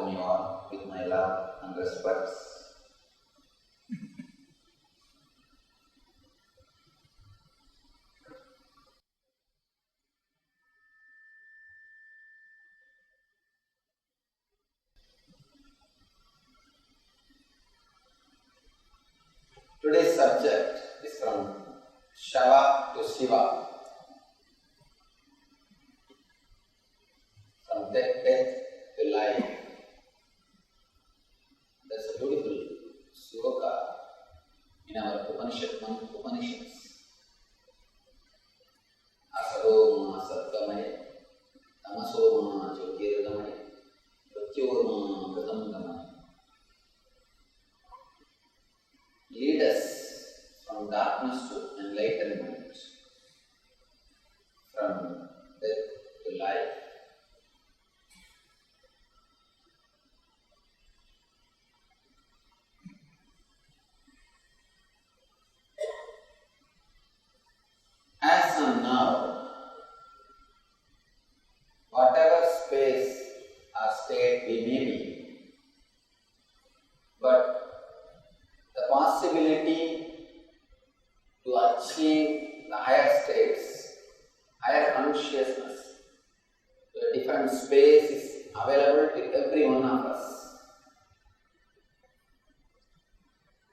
welcome you all with my love and respects. Today's subject is from Shava to Shiva, from death to life. There's a beautiful sloka in our Upanishads. Asaroma Satgamaya, Tamasoma Jyotirgamaya, Mrityurma Gadamgamaya. Lead us from darkness to enlightenment, from death to life. As of now, whatever space or state we may be, but the possibility to achieve the higher states, higher consciousness, the different space is available to every one of us.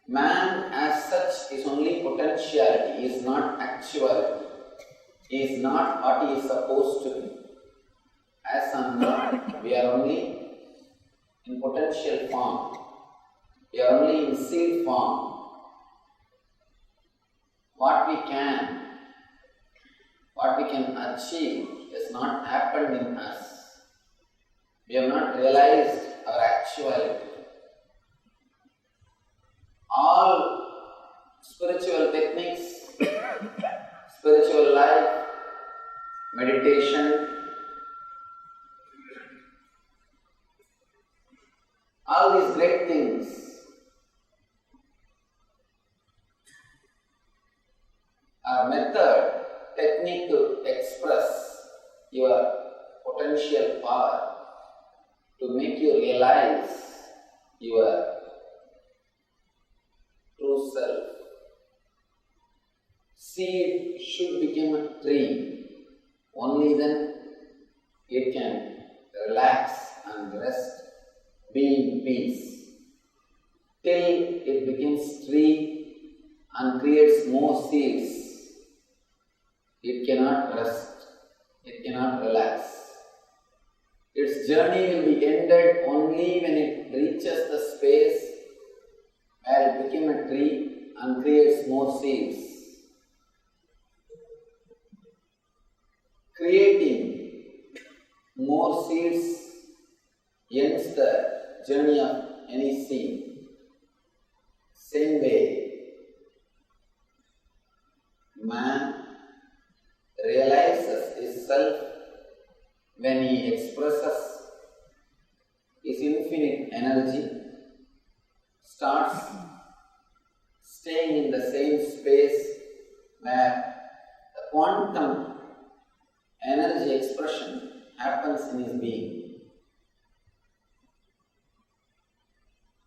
Man as such is only potentiality, he is not actuality. He is not what he is supposed to be. As of now, we are only in potential form. We are only in seed form. What we can achieve has not happened in us. We have not realized our actuality. All spiritual techniques, spiritual life, meditation, all these great things are method, technique to express your potential power, to make you realize your true self. Seed should become a tree. Only then it can relax and rest, be in peace. Till it becomes tree and creates more seeds, it cannot rest, it cannot relax. Its journey will be ended only when it reaches the space where it became a tree and creates more seeds. Creating more seeds ends the journey of any seed. Same way, man realizes his self when he expresses his infinite energy, starts staying in the same space where the quantum energy expression happens in his being.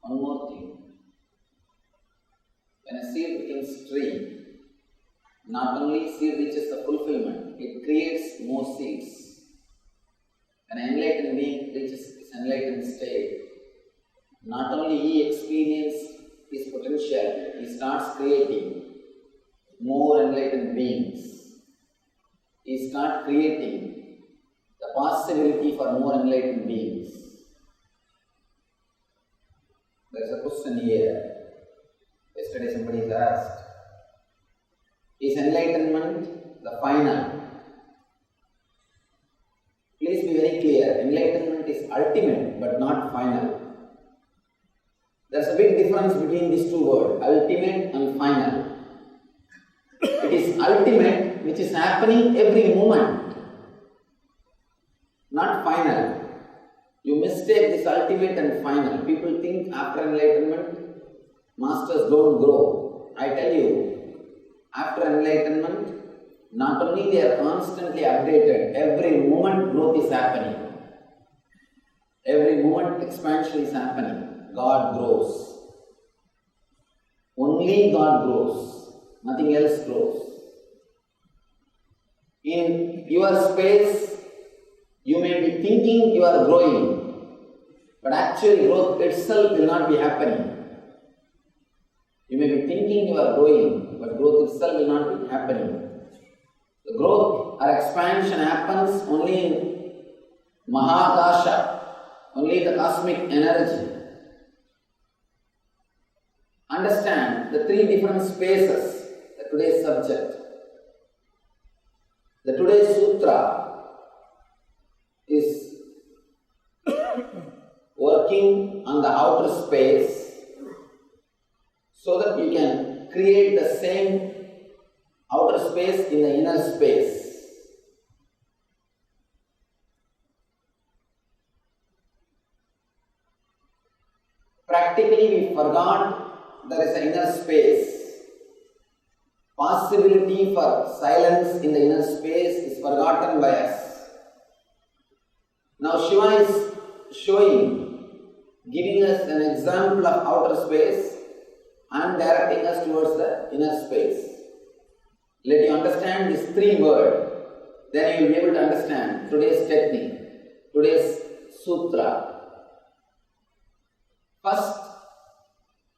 One more thing. When a seed becomes tree, not only seed reaches the fulfillment, it creates more seeds. When an enlightened being reaches his enlightened state, not only he experiences his potential, he starts creating more enlightened beings. He starts creating the possibility for more enlightened beings. There is a question here. Yesterday somebody has asked, is enlightenment the final? Please be very clear, enlightenment is ultimate but not final. There is a big difference between these two words, ultimate and final. It is ultimate which is happening every moment, not final. You mistake this ultimate and final. People think after enlightenment, masters don't grow. I tell you, after enlightenment, not only they are constantly updated, every moment growth is happening. Every moment expansion is happening. God grows. Only God grows. Nothing else grows. In your space, you may be thinking you are growing, but actually growth itself will not be happening. You may be thinking you are growing, but growth itself will not be happening. The growth or expansion happens only in Mahakasha, only the cosmic energy. Understand the three different spaces, the today's subject. The today's sutra is working on the outer space so that you can create the same outer space in the inner space. Practically we forgot there is an inner space. Possibility for silence in the inner space is forgotten by us. Now Shiva is showing, giving us an example of outer space and directing us towards the inner space. Let you understand these three words, then you will be able to understand today's technique, today's sutra. First,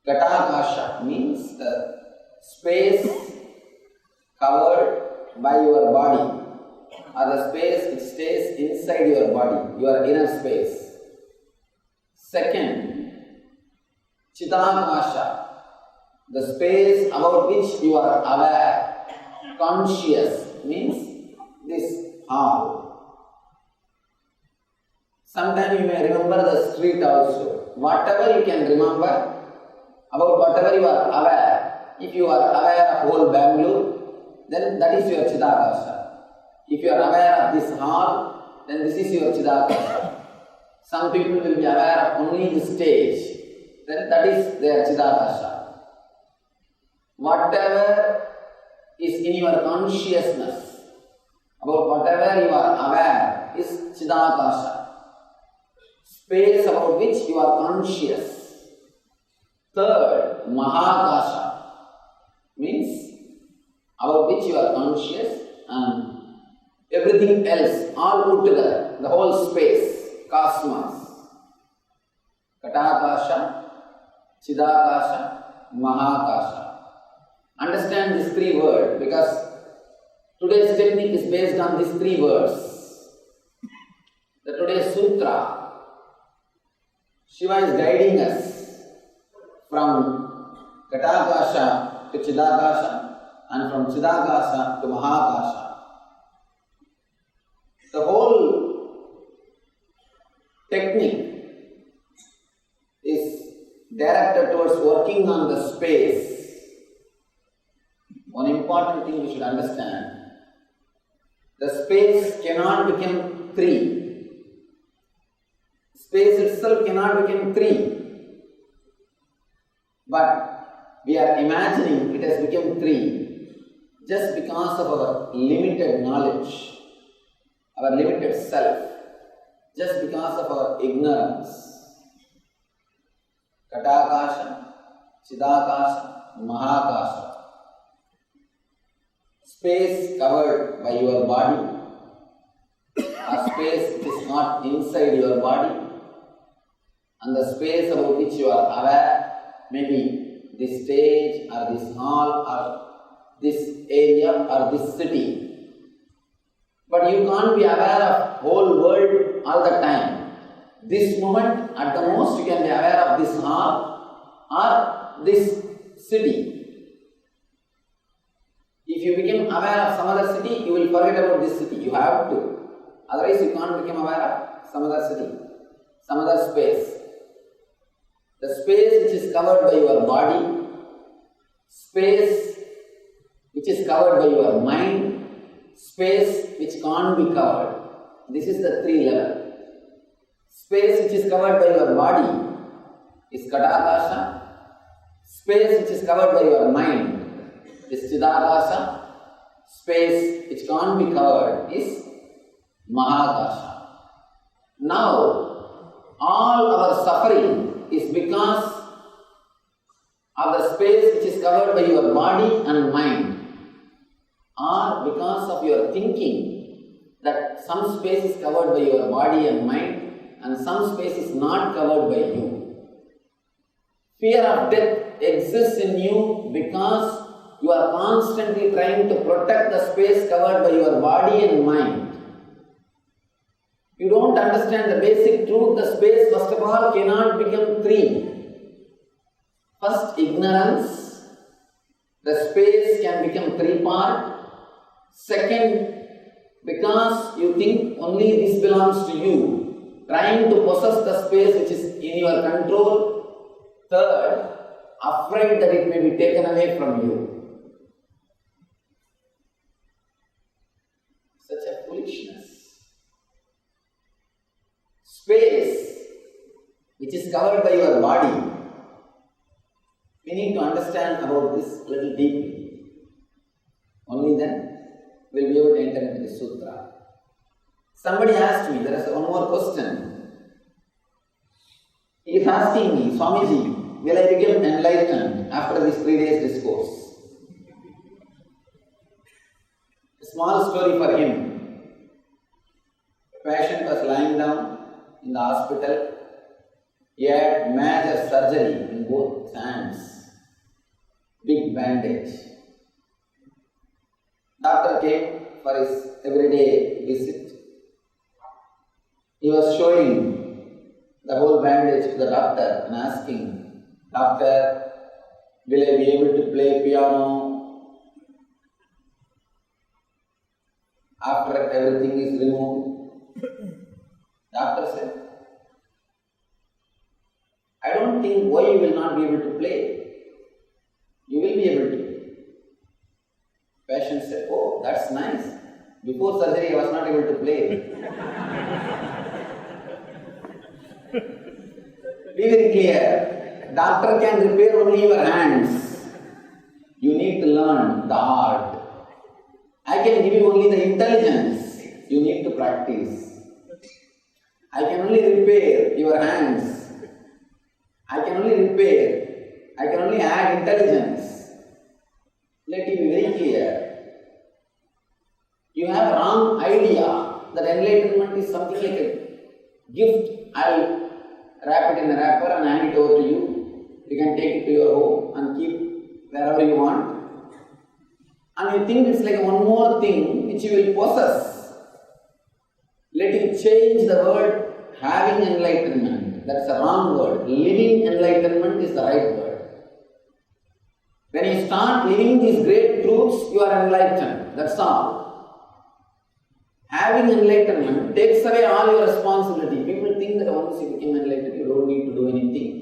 Ghatakasha means the space covered by your body, or the space which stays inside your body, your inner space. Second, Chidakasha, the space about which you are aware. Conscious means this hall. Sometimes you may remember the street also. Whatever you can remember, about whatever you are aware. If you are aware of whole Bangalore, then that is your Chidakasha. If you are aware of this hall, then this is your Chidakasha. Some people will be aware of only the stage, then that is their Chidakasha. Whatever is in your consciousness, about whatever you are aware is Chidakasha. Space about which you are conscious. Third, Mahakasha means about which you are conscious and everything else, all put together, the whole space, cosmos. Ghatakasha, Chidakasha, Mahakasha. Understand these three words because today's technique is based on these three words. The today's sutra, Shiva is guiding us from Ghatakasha to Chidakasha and from Chidakasha to Mahakasha. The whole technique is directed towards working on the space. One important thing we should understand, the space cannot become three. Space itself cannot become three. But we are imagining it has become three just because of our limited knowledge, our limited self, just because of our ignorance. Ghatakasha, Chidakasha, Mahakasha. Space covered by your body, a space which is not inside your body, and the space about which you are aware, maybe this stage or this hall or this area or this city. But you can't be aware of whole world all the time. This moment, at the most, you can be aware of this hall or this city. If you become aware of some other city, you will forget about this city. You have to. Otherwise, you can't become aware of some other city, some other space. The space which is covered by your body, space which is covered by your mind, space which can't be covered. This is the three level. Space which is covered by your body is Ghatakasha. Space which is covered by your mind is Chidakasha. Space which can't be covered is Mahakasha. Now, all our suffering is because of the space which is covered by your body and mind, or because of your thinking that some space is covered by your body and mind and some space is not covered by you. Fear of death exists in you because you are constantly trying to protect the space covered by your body and mind. You don't understand the basic truth. The space, first of all, cannot become three. First, ignorance. The space can become three part. Second, because you think only this belongs to you, trying to possess the space which is in your control. Third, afraid that it may be taken away from you. Such a foolishness. Space which is covered by your body. We need to understand about this a little deeply. Only then we'll be able to enter into the sutra. Somebody asked me, there is one more question. He is asking me, Swamiji, will I become enlightened after this 3 days discourse? A small story for him. A patient was lying down in the hospital. He had major surgery in both hands, big bandage. Doctor came for his everyday visit. He was showing the whole bandage to the doctor and asking, Doctor, will I be able to play piano after everything is removed? Doctor said, I don't think why you will not be able to play. You will be able to. Patient said, oh, that's nice. Before surgery, I was not able to play. Be very clear. Doctor can repair only your hands. You need to learn the art. I can give you only the intelligence. You need to practice. I can only repair your hands. I can only repair. I can only add intelligence. Let it be very clear. You have a wrong idea that enlightenment is something like a gift. I'll wrap it in a wrapper and hand it over to you. You can take it to your home and keep wherever you want. And you think it's like one more thing which you will possess. Let you change the word having enlightenment. That's a wrong word. Living enlightenment is the right word. When you start living these great truths, you are enlightened. That's all. Having enlightenment takes away all your responsibility. People think that once you become enlightened, you don't need to do anything.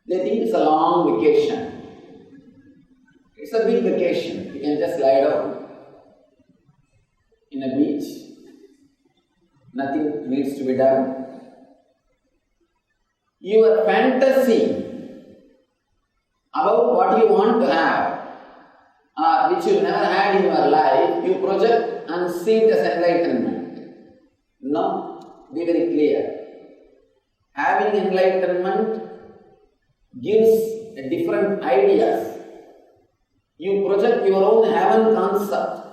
They think it's a long vacation. It's a big vacation. You can just lie down in a beach. Nothing needs to be done. Your fantasy about what you want to have, which you never had in your life, you project and see it as enlightenment. No, be very clear. Having enlightenment gives different ideas. You project your own heaven concept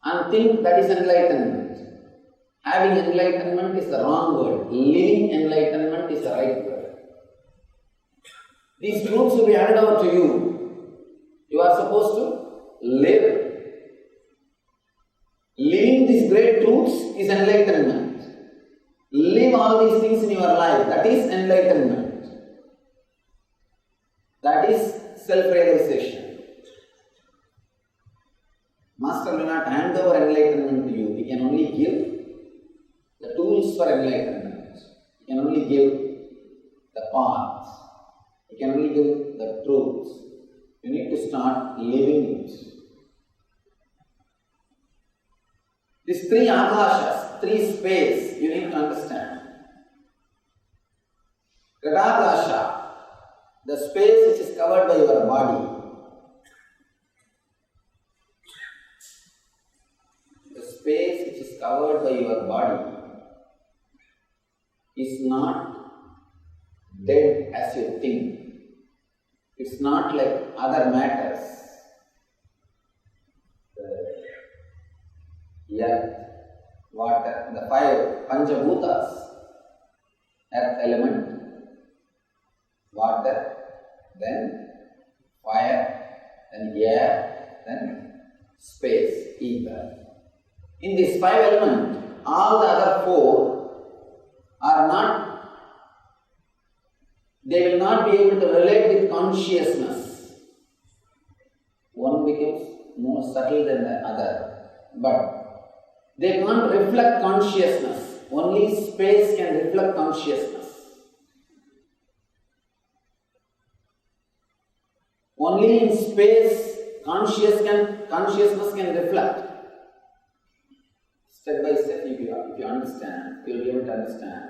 and think that is enlightenment. Having enlightenment is the wrong word. Living enlightenment is the right word. These truths will be handed over to you. You are supposed to live. Living these great truths is enlightenment. Live all these things in your life. That is enlightenment. That is self-realization. Master will not hand over enlightenment to you. He can only give the tools for enlightenment. He can only give the path. He can only give the truth. You need to start living it. These three akashas, three space, you need to understand. Gadakasha, the space which is covered by your body. The space which is covered by your body. is not dead as you think. It's not like other matters. The earth, water, the five Panchabhutas, earth element, water, then fire, then air, then space, ether. In these five elements, all the other four are not, they will not be able to relate with consciousness. One becomes more subtle than the other, but they can't reflect consciousness. Only space can reflect consciousness. Only in space consciousness can reflect. Step by step, if you understand, you will be able to understand.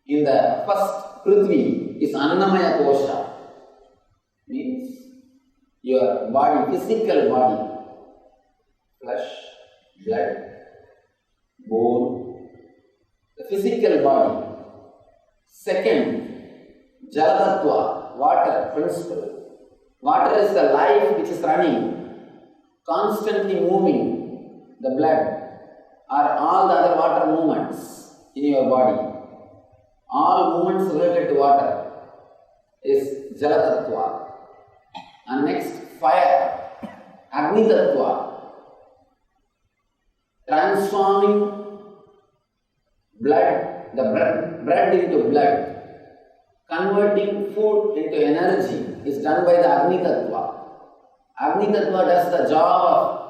In the first Prithvi is Annamaya Kosha, means your body, physical body, flesh, blood, bone, the physical body. Second, Jalatattva, water principle. Water is the life which is running, constantly moving. The blood or all the other water movements in your body. All movements related to water is Jalatattva. And next, fire, Agnitattva. Transforming blood, the bread into blood. Converting food into energy is done by the Agni Tattva. Agni Tattva does the job of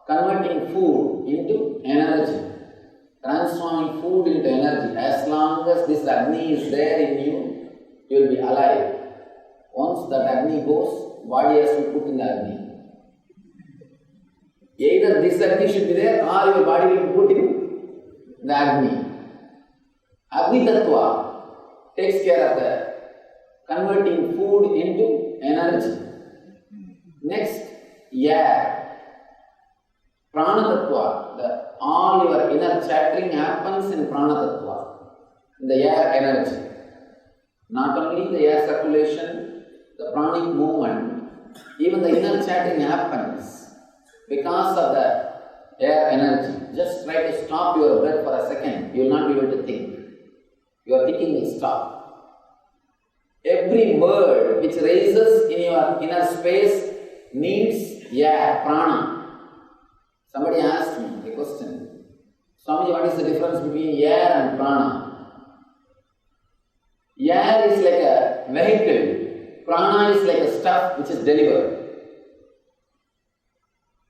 converting food into energy, transforming food into energy. As long as this Agni is there in you, you will be alive. Once that Agni goes, body has to put in the Agni. Either this Agni should be there or your body will be put in the Agni. Agni Tattva takes care of the converting food into energy. Next, air. Prana Tattva. All your inner chattering happens in Prana Tattva, in the air energy. Not only the air circulation, the pranic movement, even the inner chattering happens because of the air energy. Just try to stop your breath for a second, you will not be able to think. Your thinking will stop. Every bird which raises in your inner space needs air, prana. Somebody asked me a question. Swamiji, what is the difference between air and prana? Air is like a vehicle. Prana is like a stuff which is delivered.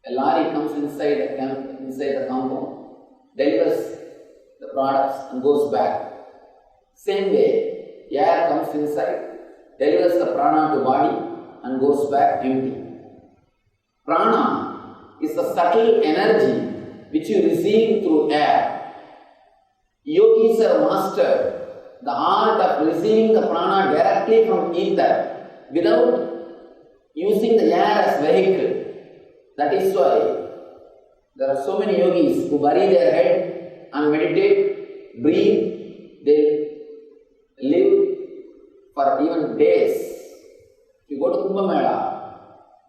A lorry comes inside the compound, delivers the products and goes back. Same way, air comes inside, delivers the prana to body and goes back empty. Prana is the subtle energy which you receive through air. Yogis have mastered the art of receiving the prana directly from ether without using the air as vehicle. That is why there are so many yogis who bury their head and meditate, breathe, they live for even days. If you go to Kumbh Mela,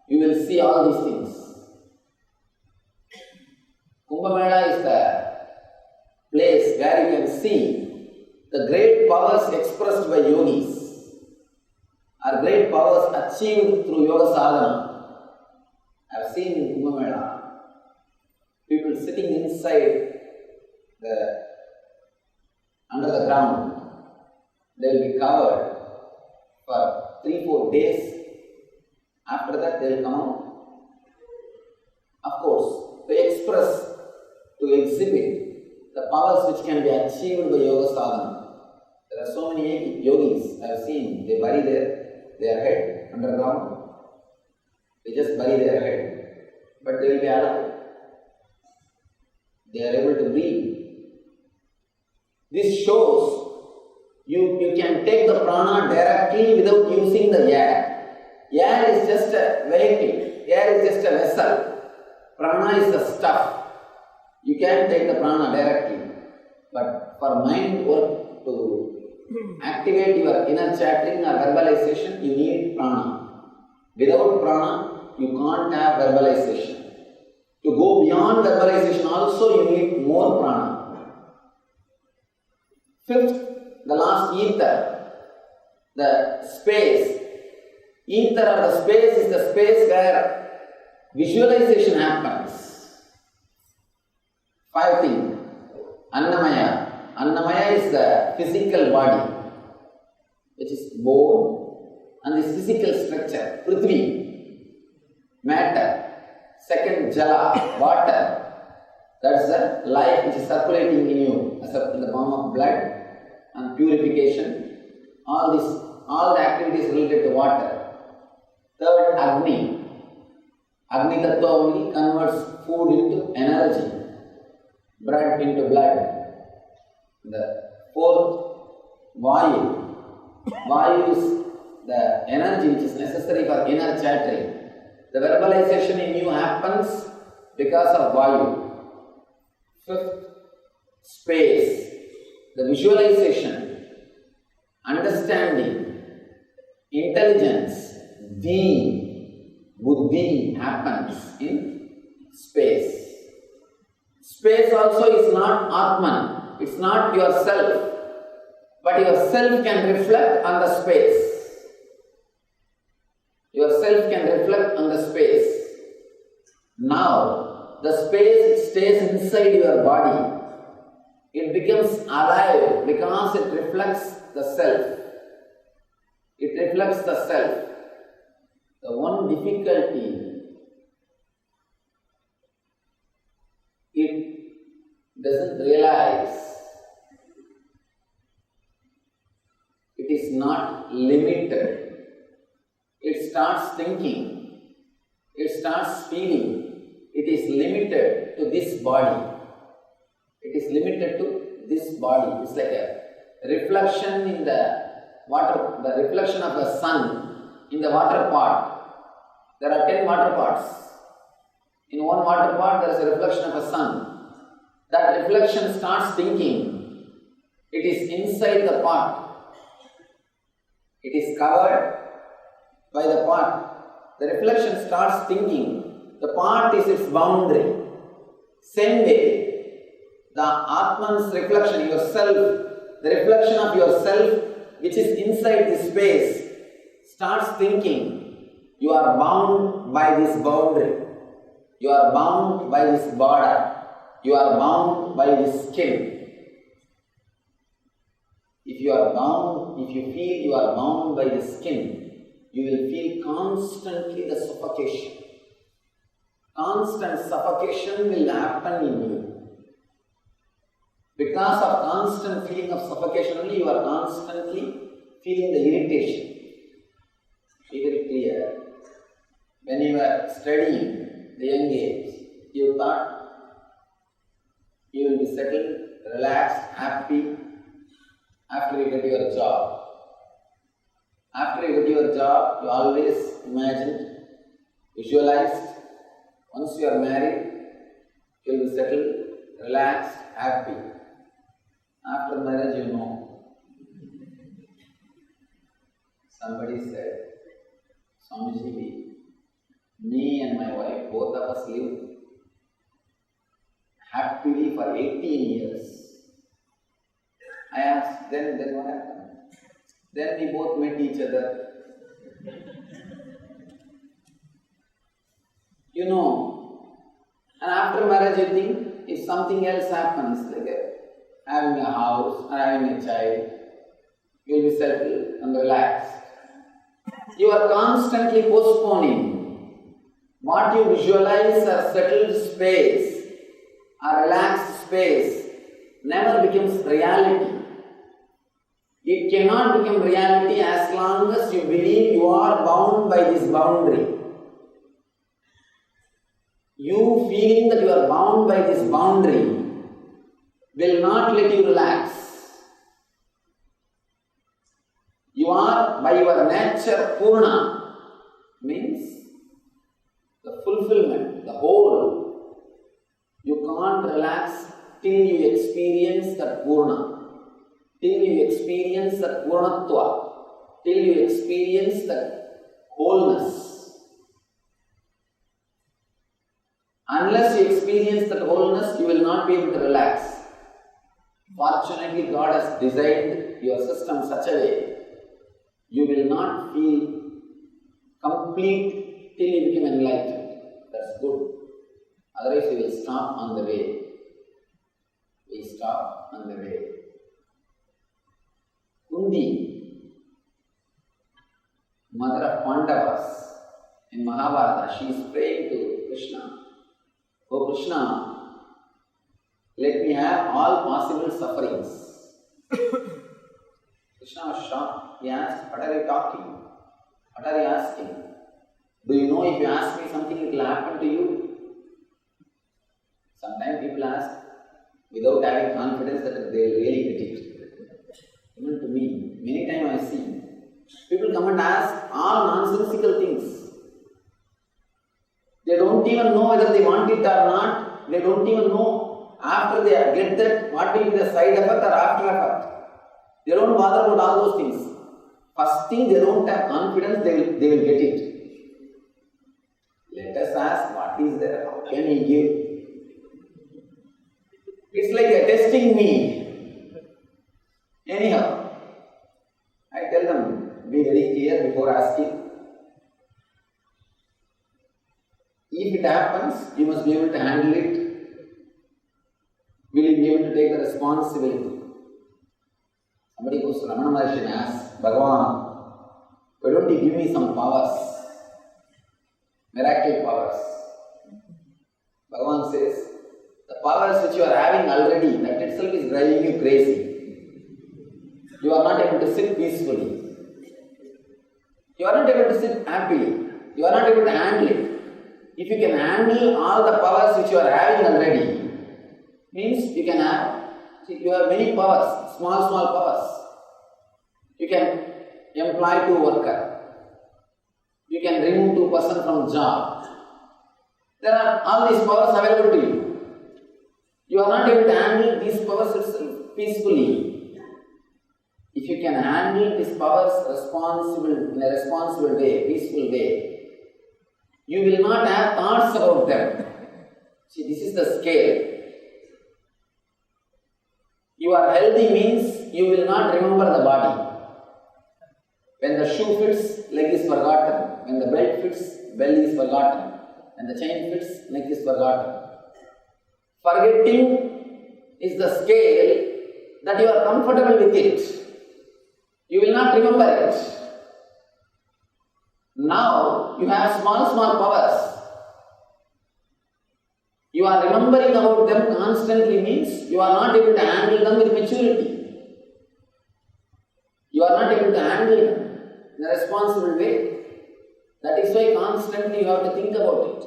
you will see all these things. Kumbh Mela is the place where you can see the great powers expressed by yogis are great powers achieved through yoga sadhana. I have seen in Kumbh Mela people sitting inside under the ground. They will be covered for 3-4 days. After that, they will come out. Of course, to express, to exhibit the powers which can be achieved by yoga sadhana. There are so many yogis I have seen, they bury their head underground. They just bury their head. But they will be alive. They are able to breathe. This shows you can take the prana directly without using the air. Air is just a vehicle. Air is just a vessel. Prana is the stuff. You can take the prana directly. But for mind work, to activate your inner chattering or verbalization, you need prana. Without prana, you can't have verbalization. To go beyond verbalization also, you need more prana. Fifth, the last ether, the space. Ether or the space is the space where visualization happens. 5 things. Annamaya. Annamaya is the physical body, which is bone, and this physical structure, Prithvi, matter. Second, Jala, water. That's the life which is circulating in you in the form of blood and purification. All the activities related to water. Third, Agni. Agni Tattva only converts food into energy, blood into blood. The fourth, Vayu. Vayu is the energy which is necessary for inner chattering. The verbalization in you happens because of Vayu. Fifth, space. The visualization, understanding, intelligence, buddhi happens in space. Space also is not Atman, it's not yourself, but yourself can reflect on the space. Yourself can reflect on the space. Now, the space stays inside your body. It becomes alive because it reflects the self. It reflects the self. The one difficulty, it doesn't realize it is not limited. It starts thinking, it starts feeling, it is limited to this body. It is limited to this body. It's like a reflection in the water, the reflection of the sun in the water pot. There are 10 water pots. In one water pot, there is a reflection of a sun. That reflection starts thinking. It is inside the pot. It is covered by the pot. The reflection starts thinking. The pot is its boundary. Same way, the Atman's reflection, yourself, the reflection of yourself which is inside this space starts thinking. You are bound by this boundary. You are bound by this border. You are bound by this skin. If you are bound, if you feel you are bound by the skin, you will feel constantly the suffocation. Constant suffocation will happen in you. Because of constant feeling of suffocation only, you are constantly feeling the irritation. Be very clear. When you were studying the young age, you thought you will be settled, relaxed, happy after you get your job. After you get your job, you always imagined, visualized, once you are married, you will be settled, relaxed, happy. After marriage, you know. Somebody said, Swamiji, me and my wife, both of us lived happily for 18 years. I asked, then what happened? Then we both met each other. You know, and after marriage you think, if something else happens, like having a house or having a child, you will be settled and relaxed. You are constantly postponing. What you visualize as settled space, a relaxed space, never becomes reality. It cannot become reality as long as you believe you are bound by this boundary. You feeling that you are bound by this boundary will not let you relax. You are by your nature Purna, means the fulfillment, the whole. You can't relax till you experience that Purna. till you experience the Purnatva, till you experience the wholeness. Unless you experience that wholeness, you will not be able to relax. Fortunately, God has designed your system such a way, you will not feel complete till you become enlightened. That's good. Otherwise, you will stop on the way. We stop on the way. Kundi, mother of Pandavas, in Mahabharata, she is praying to Krishna. Oh Krishna, let me have all possible sufferings. Krishna was shocked. He asked, what are you talking? What are you asking? Do you know if you ask me something, it will happen to you? Sometimes people ask without having confidence that they will really get it. Even to me, many times I see people come and ask all nonsensical things. They don't even know whether they want it or not. They don't even know after they get that what will be the side effect or after effect. They don't bother about all those things. First thing, they don't have confidence, they will get it. Let us ask what is there, how can he give? It's like a testing me. Anyhow, I tell them, be very clear before asking. If it happens, you must be able to handle it. Will you be able to take the responsibility? Somebody goes to Ramana Maharshi and asks, Bhagavan, why don't you give me some powers? Miracle powers. Bhagavan says, the powers which you are having already, that itself is driving you crazy. You are not able to sit peacefully. You are not able to sit happily. You are not able to handle it. If you can handle all the powers which you are having already, means you can have, you have many powers, small powers. You can employ 2 workers. You can remove 2 persons from job. There are all these powers available to you. You are not able to handle these powers itself peacefully. If you can handle these powers in a responsible way, peaceful way, you will not have thoughts about them. See, this is the scale. You are healthy means you will not remember the body. When the shoe fits, leg is forgotten. When the belt fits, belly is forgotten. When the chain fits, neck is forgotten. Forgetting is the scale that you are comfortable with it. You will not remember it. Now you have small powers. You are remembering about them constantly means you are not able to handle them with maturity. You are not able to handle them in a responsible way. That is why constantly you have to think about it.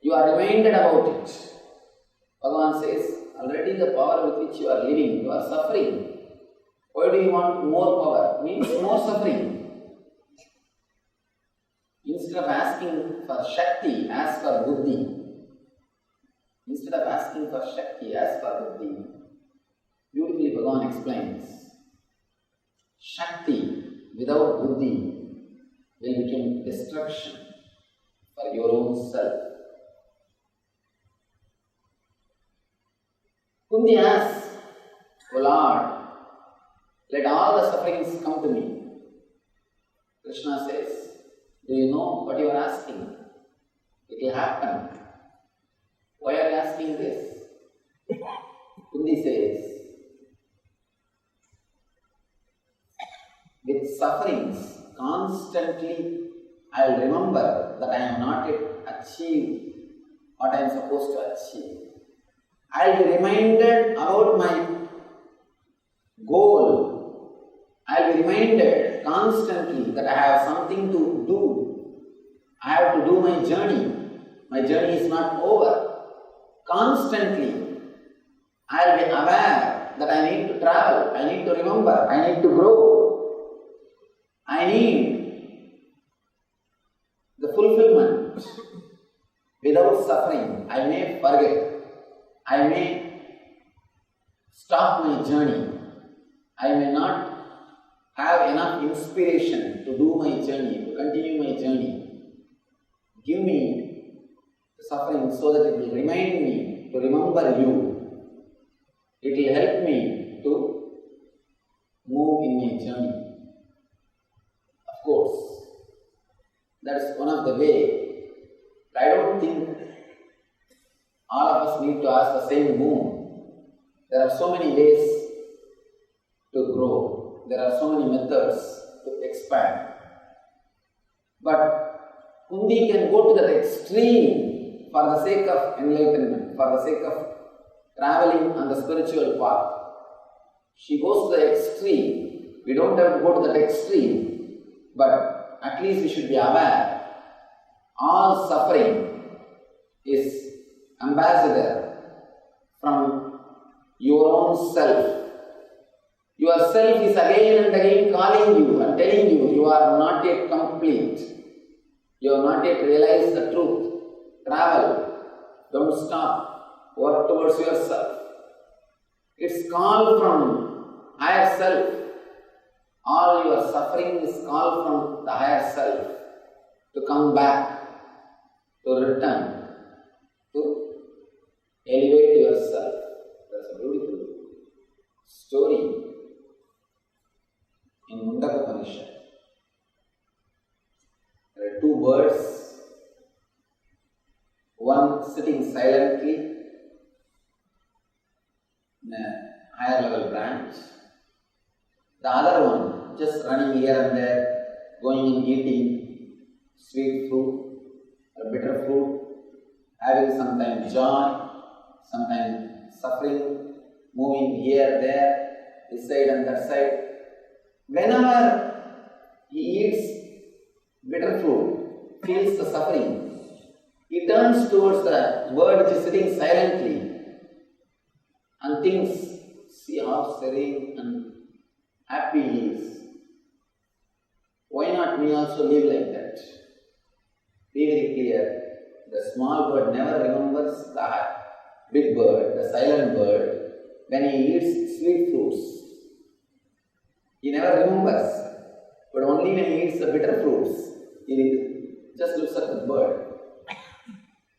You are reminded about it. Bhagavan says, already the power with which you are living, you are suffering. Why do you want more power? Means more suffering. Instead of asking for Shakti, ask for Buddhi. Instead of asking for Shakti, ask for Buddhi. Beautifully Bhagavan explains. Shakti without Buddhi will become destruction for your own self. Kundi asks, O Lord, let all the sufferings come to me. Krishna says, do you know what you are asking? It will happen. Why are you asking this? Kundi says, with sufferings, constantly I will remember that I have not yet achieved what I am supposed to achieve. I will be reminded about my goal. I will be reminded constantly that I have something to do. I have to do my journey. My journey is not over. Constantly, I will be aware that I need to travel, I need to remember, I need to grow. I need the fulfillment. Without suffering, I may forget. I may stop my journey. I may not have enough inspiration to do my journey, to continue my journey. Give me the suffering so that it will remind me to remember you. It will help me to move in my journey. Of course, that's one of the ways. I don't think all of us need to ask the same boon. There are so many ways to grow. There are so many methods to expand. But Kundi can go to that extreme for the sake of enlightenment, for the sake of traveling on the spiritual path. She goes to the extreme. We don't have to go to that extreme, but at least we should be aware. All suffering is ambassador from your own self. Your self is again and again calling you and telling you, you are not yet complete. You have not yet realized the truth. Travel. Don't stop. Work towards yourself. It's call from higher self. All your suffering is call from the higher self to come back, to return, to elevate yourself. That's a beautiful story in Mundaka Upanishad. There are two birds, one sitting silently in a higher level branch, the other one just running here and there, going and eating sweet fruit or bitter fruit, having sometimes joy, sometimes suffering, moving here, there, this side and that side. Whenever he eats bitter fruit, feels the suffering, he turns towards the bird which is sitting silently and thinks, see how serene and happy he is. Why not me also live like that? Be very clear. The small bird never remembers the big bird, the silent bird, when he eats sweet fruits. He never remembers. But only when he eats the bitter fruits, he just looks at the bird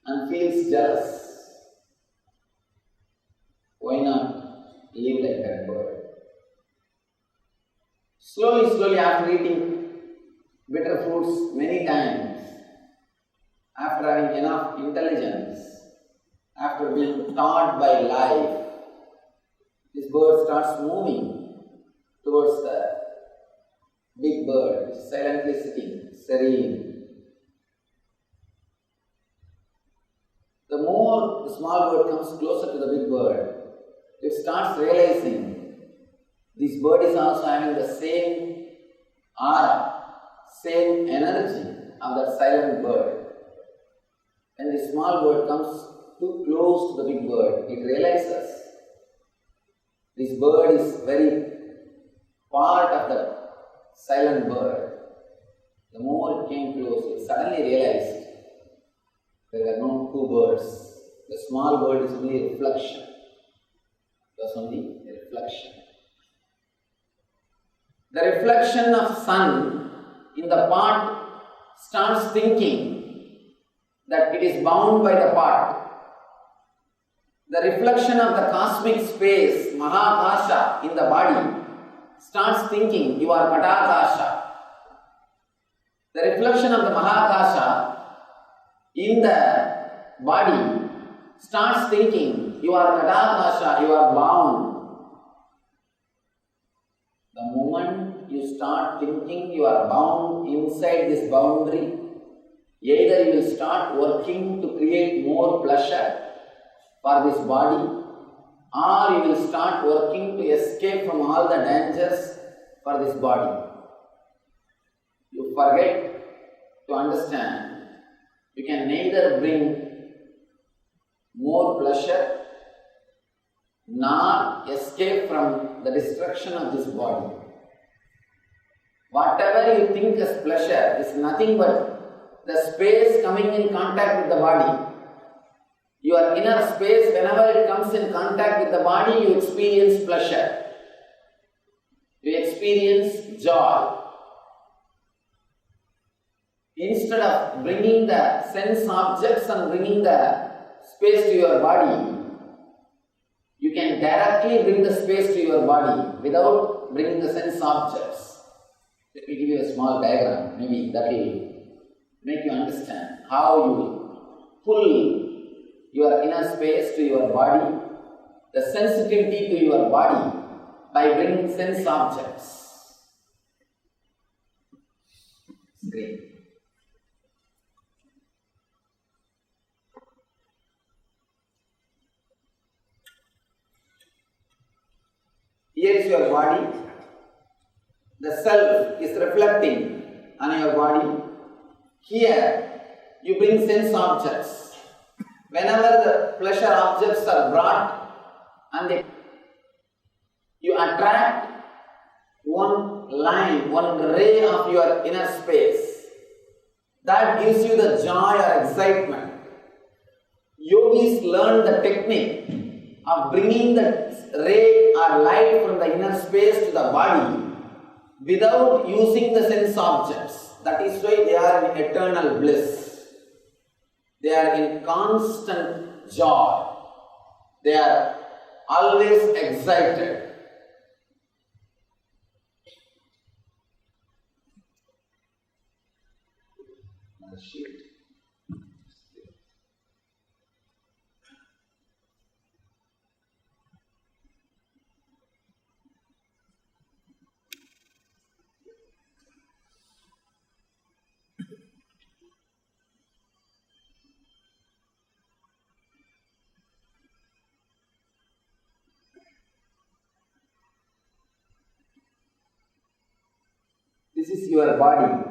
and feels jealous. Why not live like that bird? Slowly after eating bitter fruits many times, after having enough intelligence, after being taught by life, this bird starts moving towards the big bird which is silently sitting, serene. The more the small bird comes closer to the big bird, it starts realizing this bird is also having the same aura, same energy of that silent bird. When the small bird comes too close to the big bird, it realizes this bird is very part of the silent bird. The more it came close, it suddenly realized there are no two birds. The small bird is only a reflection. It was only a reflection. The reflection of sun in the pot starts thinking that it is bound by the pot. The reflection of the cosmic space, Mahakasha, in the body starts thinking you are Kadakasha. The reflection of the Mahakasha in the body starts thinking you are Kadakasha, you are bound. The moment you start thinking you are bound inside this boundary, either you will start working to create more pleasure for this body, or you will start working to escape from all the dangers for this body. You forget to understand you can neither bring more pleasure nor escape from the destruction of this body. Whatever you think as pleasure is nothing but the space coming in contact with the body. Your inner space, whenever it comes in contact with the body, you experience pleasure. experience joy. Instead of bringing the sense objects and bringing the space to your body, you can directly bring the space to your body without bringing the sense objects. Let me give you a small diagram, maybe that will make you understand how you will pull your inner space to your body, the sensitivity to your body by bringing sense objects. Great. Here is your body. The self is reflecting on your body. Here you bring sense objects. Whenever the pleasure objects are brought and you attract one line, one ray of your inner space, that gives you the joy or excitement. Yogis learn the technique of bringing the ray or light from the inner space to the body without using the sense objects. That is why they are in eternal bliss. They are in constant joy. They are always excited. This is your body.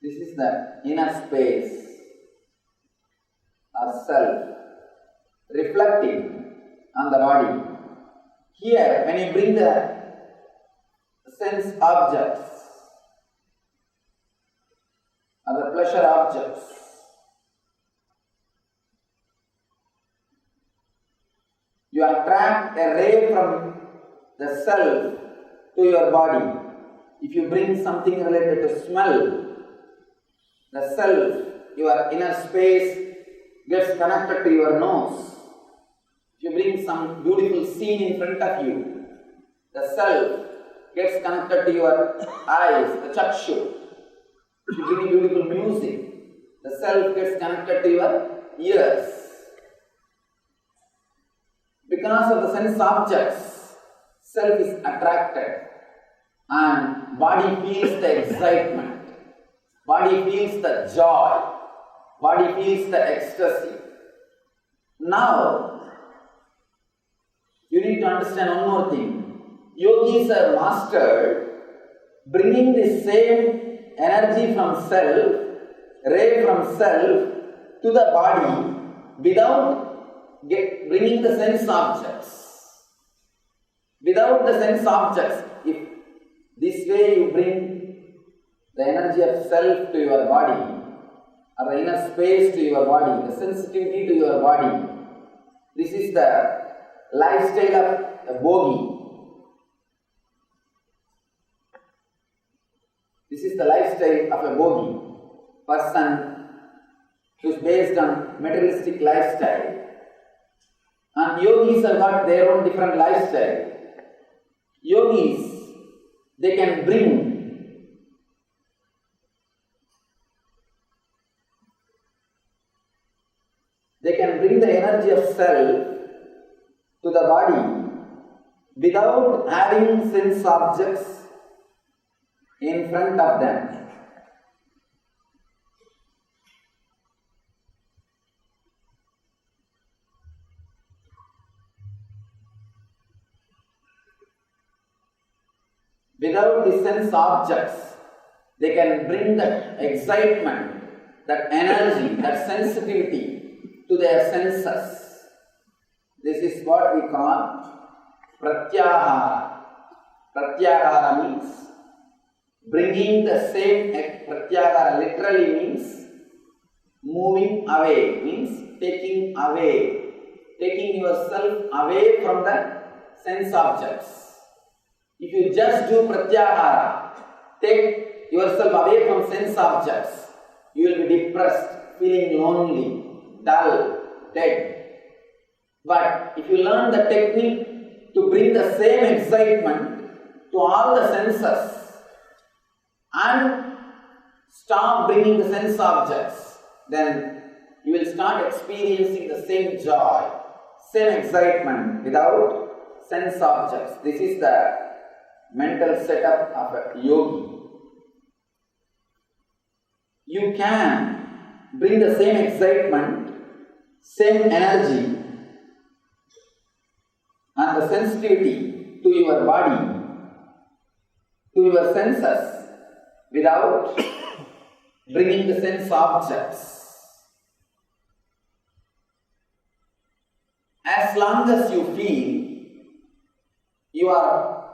This is the inner space or self reflecting on the body. Here, when you bring the sense objects or the pleasure objects, you attract a ray from the self to your body. If you bring something related to smell, the self, your inner space, gets connected to your nose. If you bring some beautiful scene in front of you, the self gets connected to your eyes, the chakshu. If you bring beautiful music, the self gets connected to your ears. Because of the sense objects, self is attracted and body feels the excitement, body feels the joy, body feels the ecstasy. Now, you need to understand one more thing. Yogis are mastered bringing the same energy from self, ray from self to the body without bringing the sense objects. Without the sense objects, if this way you bring the energy of self to your body, or the inner space to your body, the sensitivity to your body, this is the lifestyle of a yogi. This is the lifestyle of a yogi, person who is based on materialistic lifestyle. And yogis have got their own different lifestyle. Yogis, they can bring the energy of self to the body without having sense objects in front of them. Without the sense objects, they can bring that excitement, that energy, that sensitivity to their senses. This is what we call pratyahara. Pratyahara means bringing the same. Pratyahara literally means moving away, means taking away taking yourself away from the sense objects. If you just do pratyahara, take yourself away from sense objects, you will be depressed, feeling lonely, dull, dead. But if you learn the technique to bring the same excitement to all the senses and stop bringing the sense objects, then you will start experiencing the same joy, same excitement without sense objects. This is the mental setup of a yogi. You can bring the same excitement, same energy and the sensitivity to your body, to your senses without bringing the sense objects. As long as you feel you are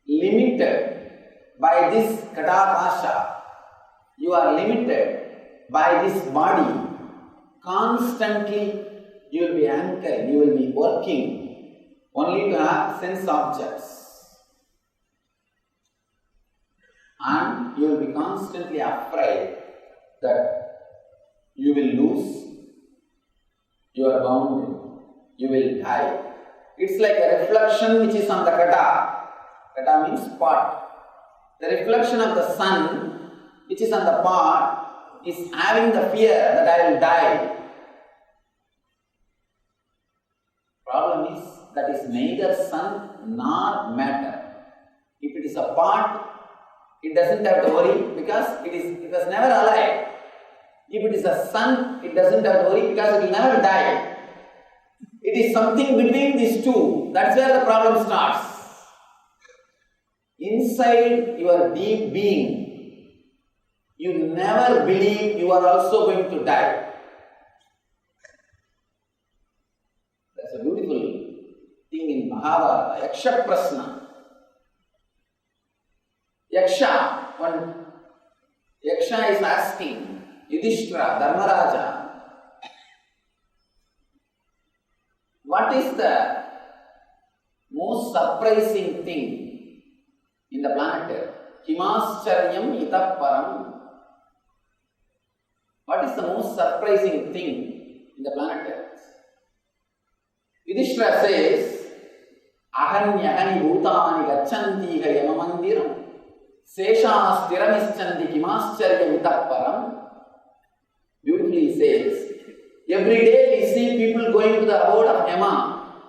limited by this katakasha, you are limited by this body, constantly you will be anchored, you will be working only to have sense objects. And you will be constantly afraid that you will lose your boundary, you will die. It's like a reflection which is on the kata. Kata means pot. The reflection of the sun which is on the pot is having the fear that I will die. Problem is that is neither sun nor matter. If it is a pot, it doesn't have to worry because it was never alive. If it is a sun, it doesn't have to worry because it will never die. It is something between these two. That's where the problem starts. Inside your deep being, you never believe you are also going to die. That's a beautiful thing in Mahabharata, Yaksha Prasna. Yaksha, when Yaksha is asking Yudhishthira, Dharmaraja, what is the most surprising thing in the planet Earth? Kimascharyam itah param. What is the most surprising thing in the planet Earth? Yudhishthira says, Ahanyahani bhutani gacchanti ha yamamandiram sesha sthiramischanti kimascharyam itah param. Beautifully he says, every day we see people going to the abode of Yama.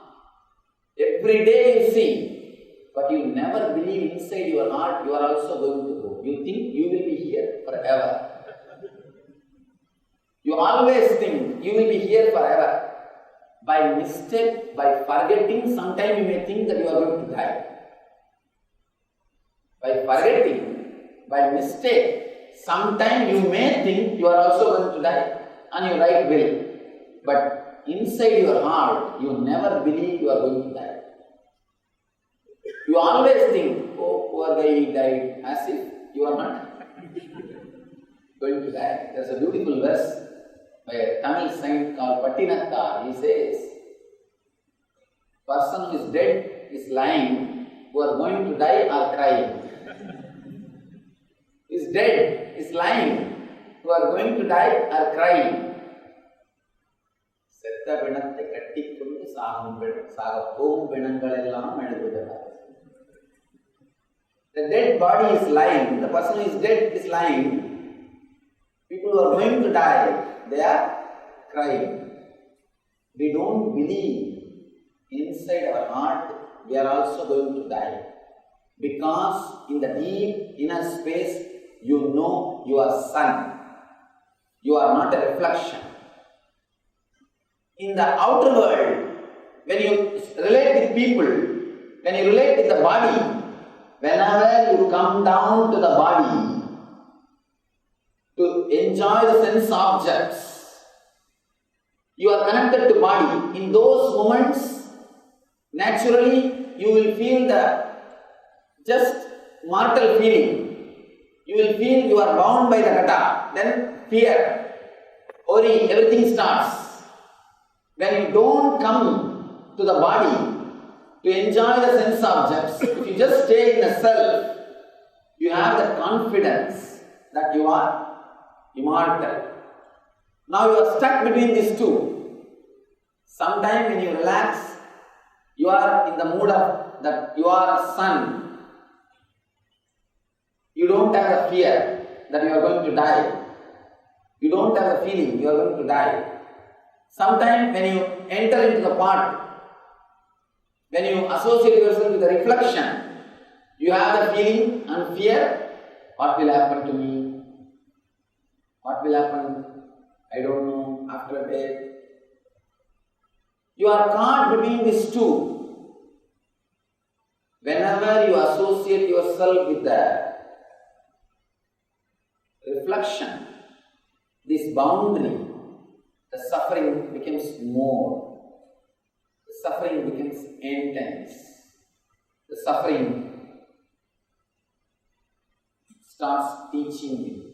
Every day you see, but you never believe inside your heart you are also going to go. You think you will be here forever. You always think you will be here forever. By mistake, by forgetting, sometimes you may think that you are going to die. By forgetting, by mistake, sometimes you may think you are also going to die on your right will. But inside your heart, you never believe you are going to die. You always think, oh, poor guy, he died, as if you are not going to die. There is a beautiful verse by a Tamil saint called Pattinattar. He says, person who is dead is lying, who are going to die are crying. Is dead, is lying, who are going to die are crying. Setta pinathai kattikkondu saagapom pinangalellam elududala. The dead body is lying, the person who is dead is lying. People who are going to die, they are crying. We don't believe inside our heart we are also going to die. Because in the deep inner space, you know you are sun. You are not a reflection. In the outer world, when you relate with people, when you relate with the body, whenever you come down to the body to enjoy the sense objects, you are connected to body. In those moments, naturally, you will feel the just mortal feeling. You will feel you are bound by the kata. Then fear, worry, everything starts. When you don't come to the body to enjoy the sense objects, if you just stay in the self, you have the confidence that you are immortal. Now you are stuck between these two. Sometimes when you relax, you are in the mood of that you are a sun. You don't have a fear that you are going to die. You don't have a feeling you are going to die. Sometimes when you enter into the part, when you associate yourself with the reflection, you have the feeling and fear, what will happen to me? What will happen? I don't know, after death. You are caught between these two. Whenever you associate yourself with the reflection, this boundary, the suffering becomes more. The suffering becomes intense. The suffering starts teaching you.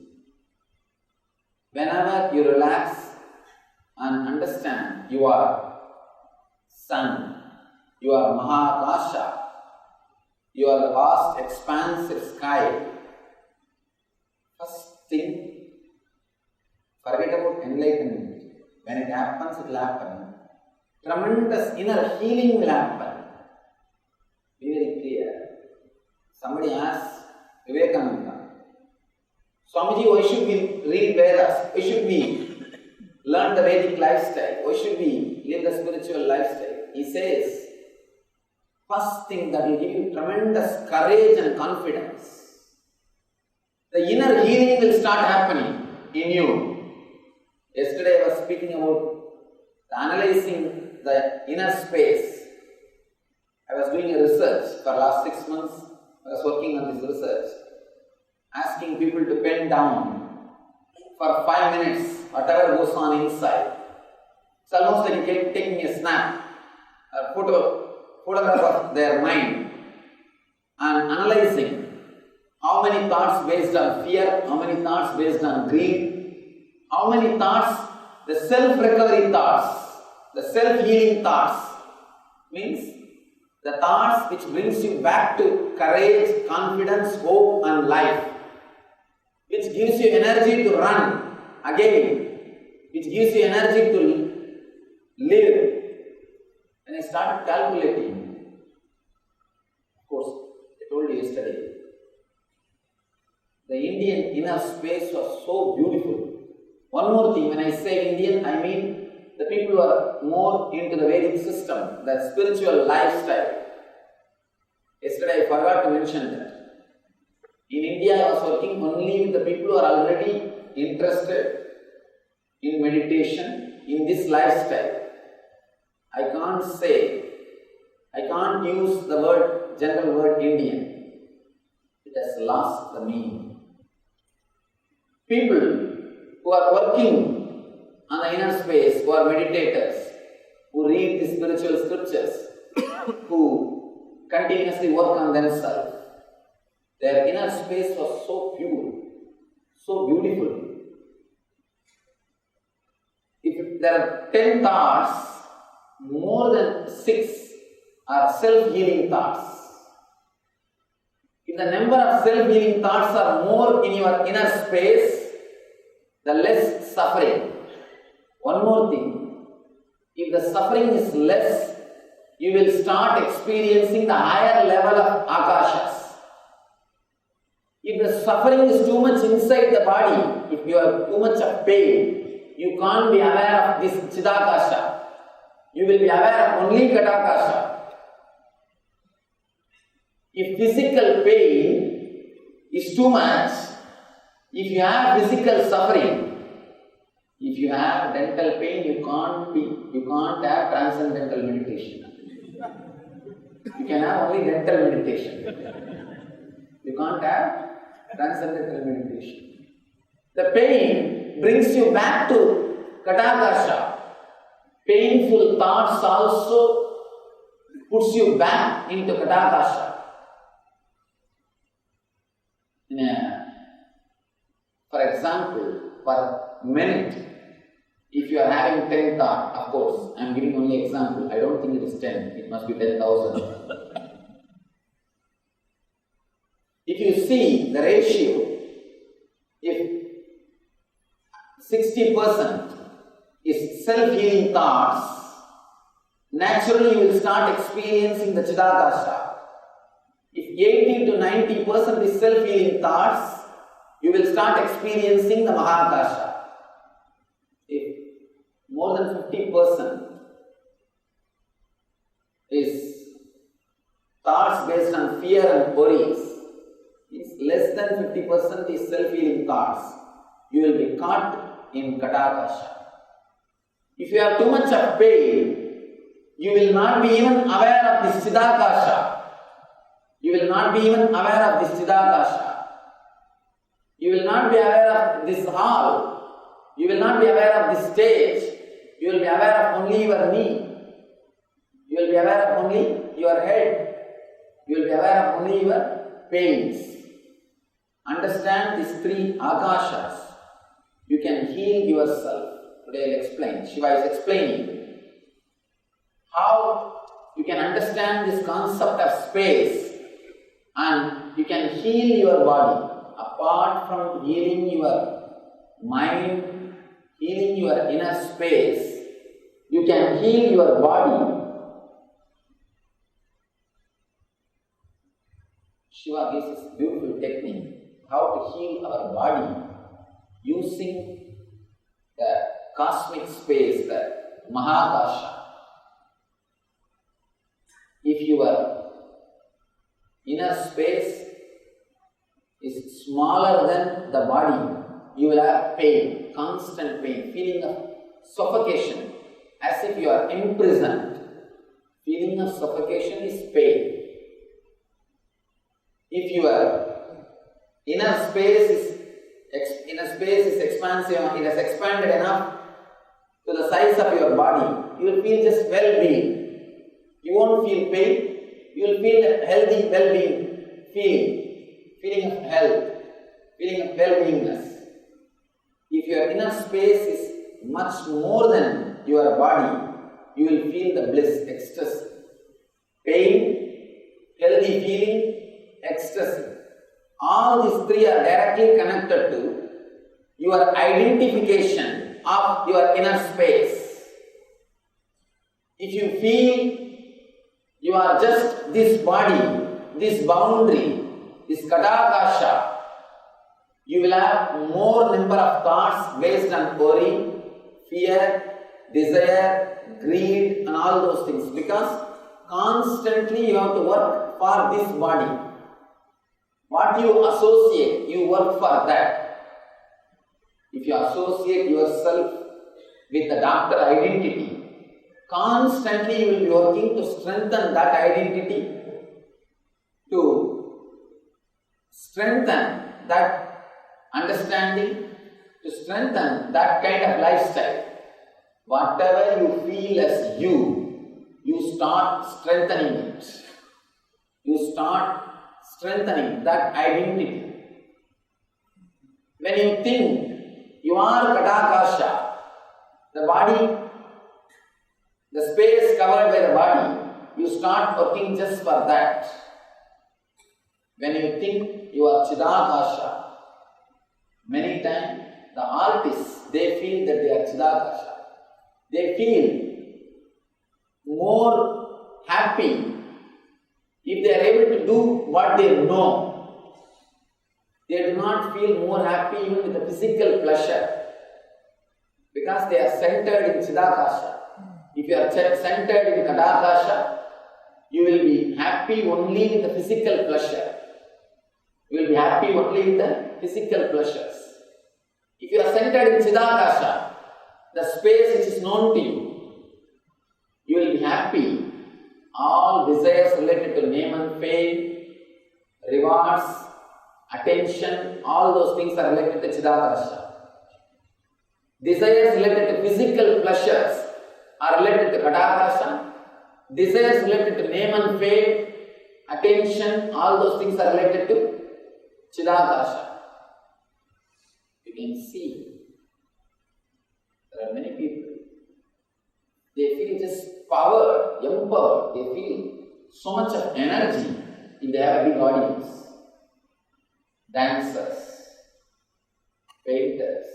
Whenever you relax and understand you are sun, you are Mahakasha, you are the vast expansive sky, first thing, forget about enlightenment. When it happens, it will happen. Tremendous inner healing will happen. Be very clear. Somebody asked Vivekananda, Swamiji, why should we read Vedas? Why should we learn the Vedic lifestyle? Why should we live the spiritual lifestyle? He says, first thing that will give you tremendous courage and confidence. The inner healing will start happening in you. Yesterday I was speaking about analyzing the inner space. I was doing a research for last 6 months. I was working on this research, asking people to pen down for 5 minutes whatever goes on inside. It's almost like taking a snap, a photograph of their mind and analyzing how many thoughts based on fear, how many thoughts based on greed, how many thoughts, the self-recovery thoughts, the self-healing thoughts, means the thoughts which brings you back to courage, confidence, hope and life, which gives you energy to run again, which gives you energy to live. And I started calculating. Of course, I told you yesterday, the Indian inner space was so beautiful. One more thing, when I say Indian, I mean the people who are more into the Vedic system, the spiritual lifestyle. Yesterday I forgot to mention that. In India I was working only with the people who are already interested in meditation, in this lifestyle. I can't use the general word Indian. It has lost the meaning. People who are working on the inner space, who are meditators, who read the spiritual scriptures, who continuously work on themselves, their inner space was so pure, so beautiful. If there are 10 thoughts, more than 6 are self-healing thoughts. If the number of self-healing thoughts are more in your inner space, the less suffering. One more thing, if the suffering is less, you will start experiencing the higher level of akashas. If the suffering is too much inside the body, if you have too much of pain, you can't be aware of this chidakasha. You will be aware of only katakasha. If physical pain is too much, if you have physical suffering, if you have dental pain, you can't have transcendental meditation. You can have only dental meditation. You can't have transcendental meditation. The pain brings you back to katakasha. Painful thoughts also puts you back into katakasha. For example, for a minute, If you are having 10 thoughts, of course, I am giving only example. I don't think it is 10. It must be 10,000. If you see the ratio, if 60% is self-healing thoughts, naturally you will start experiencing the Chidakasha. If 80 to 90% is self-healing thoughts, you will start experiencing the Mahakasha. If more than 50% is thoughts based on fear and worries, if less than 50% is self-healing thoughts, you will be caught in Katakasha. If you have too much of pain, you will not be even aware of this Chidakasha. You will not be even aware of this Chidakasha. You will not be aware of this hall. You will not be aware of this stage. You will be aware of only your knee. You will be aware of only your head. You will be aware of only your pains. Understand these three akashas. You can heal yourself. Today I will explain. Shiva is explaining how you can understand this concept of space and you can heal your body. Apart from healing your mind, healing your inner space, you can heal your body. Shiva gives this beautiful technique how to heal our body using the cosmic space, the Mahakasha. If your inner space is smaller than the body, you will have pain, constant pain, feeling of suffocation, as if you are imprisoned. Feeling of suffocation is pain. If your inner space is expansive, it has expanded enough to the size of your body, you will feel just well-being. You won't feel pain, you will feel a healthy well-being feeling of health, feeling of well-beingness. If your inner space is much more than your body, you will feel the bliss, ecstasy. Pain, healthy feeling, ecstasy. All these three are directly connected to your identification of your inner space. If you feel you are just this body, this boundary, this Katakasha, you will have more number of thoughts based on worry, fear, desire, greed and all those things, because constantly you have to work for this body. What you associate, you work for that. If you associate yourself with the doctor identity, constantly you will be working to strengthen that identity, to strengthen that understanding, to strengthen that kind of lifestyle. Whatever you feel as you start strengthening it. You start strengthening that identity. When you think you are Katakasha, the body, the space covered by the body, you start working just for that. When you think you are Chidakasha, many times the artists, they feel that they are Chidakasha. They feel more happy if they are able to do what they know. They do not feel more happy even with the physical pleasure, because they are centered in Chidakasha. If you are centered in Katakasha, you will be happy only with the physical pleasure. You will be happy only with the physical pleasures. If you are centered in Chidakasha, the space which is known to you will be happy. All desires related to name and fame, rewards, attention, all those things are related to Chidakasha. Desires related to physical pleasures are related to Katakasha. Desires related to name and fame, attention, all those things are related to Chidakasha. You can see There are many people, they feel just powered, empowered, they feel so much of energy if they have a big audience. Dancers, painters,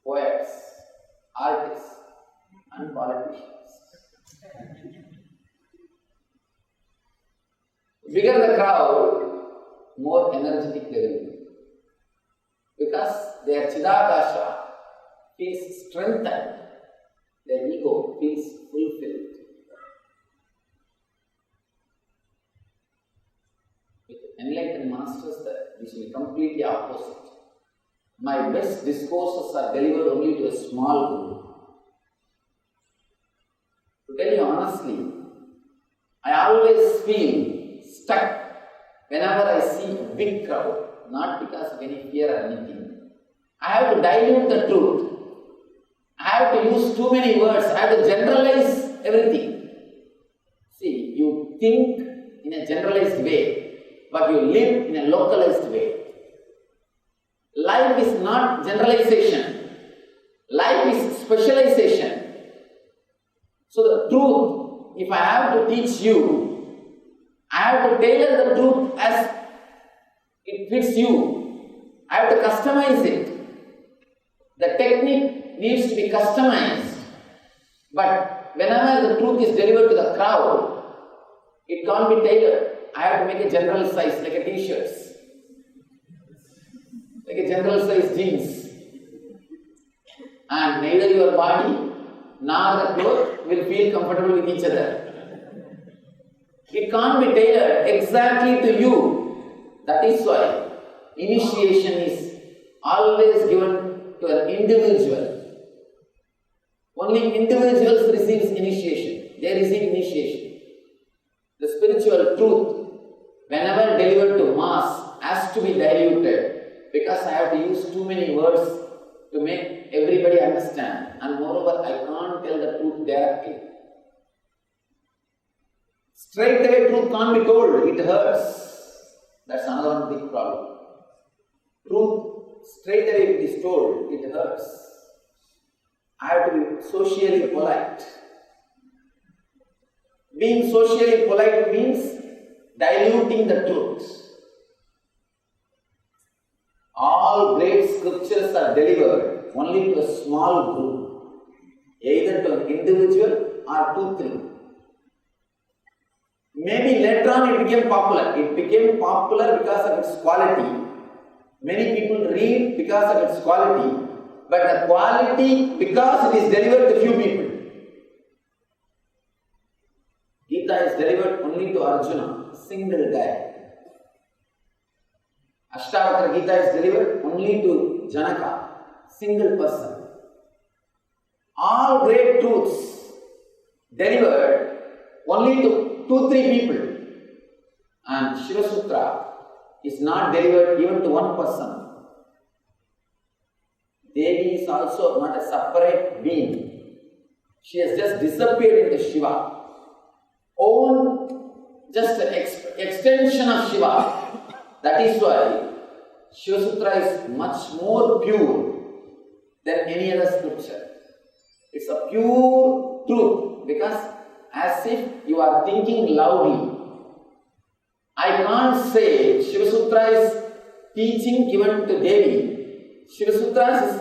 poets, artists, and politicians. Bigger the crowd, more energetic they will be. Because their Chidakasha feels strengthened, their ego feels fulfilled. With enlightened masters, this will be completely opposite. My best discourses are delivered only to a small group. To tell you honestly, I always feel stuck whenever I see a big crowd, not because of any fear or anything. I have to dilute the truth. I have to use too many words. I have to generalize everything. See, you think in a generalized way, but you live in a localized way. Life is not generalization. Life is specialization. So the truth, if I have to teach you, I have to tailor the truth as it fits you. I have to customize it. The technique needs to be customized. But whenever the truth is delivered to the crowd, it can't be tailored. I have to make a general size, like a t-shirts, like a general size jeans. And neither your body nor the clothes will feel comfortable with each other. It can't be tailored exactly to you. That is why initiation is always given to an individual. Only individuals receive initiation. They receive initiation. The spiritual truth, whenever delivered to mass, has to be diluted, because I have to use too many words to make everybody understand, and moreover I can't tell the truth directly. Straight away truth can't be told, it hurts. That's another one big problem. Truth straight away it is told, it hurts. I have to be socially polite. Being socially polite means diluting the truth. All great scriptures are delivered only to a small group, either to an individual or two, three. Maybe later on it became popular. It became popular because of its quality. Many people read because of its quality, but the quality because it is delivered to few people. Gita is delivered only to Arjuna, single guy. Ashtavakra Gita is delivered only to Janaka, single person. All great truths delivered only to 2-3 people. And Shiva Sutra is not delivered even to one person. Devi is also not a separate being. She has just disappeared into Shiva. Own just an extension of Shiva. That is why Shiva Sutra is much more pure than any other scripture. It's a pure truth, because as if you are thinking loudly. I can't say Shiva Sutra is teaching given to Devi. Shiva Sutra is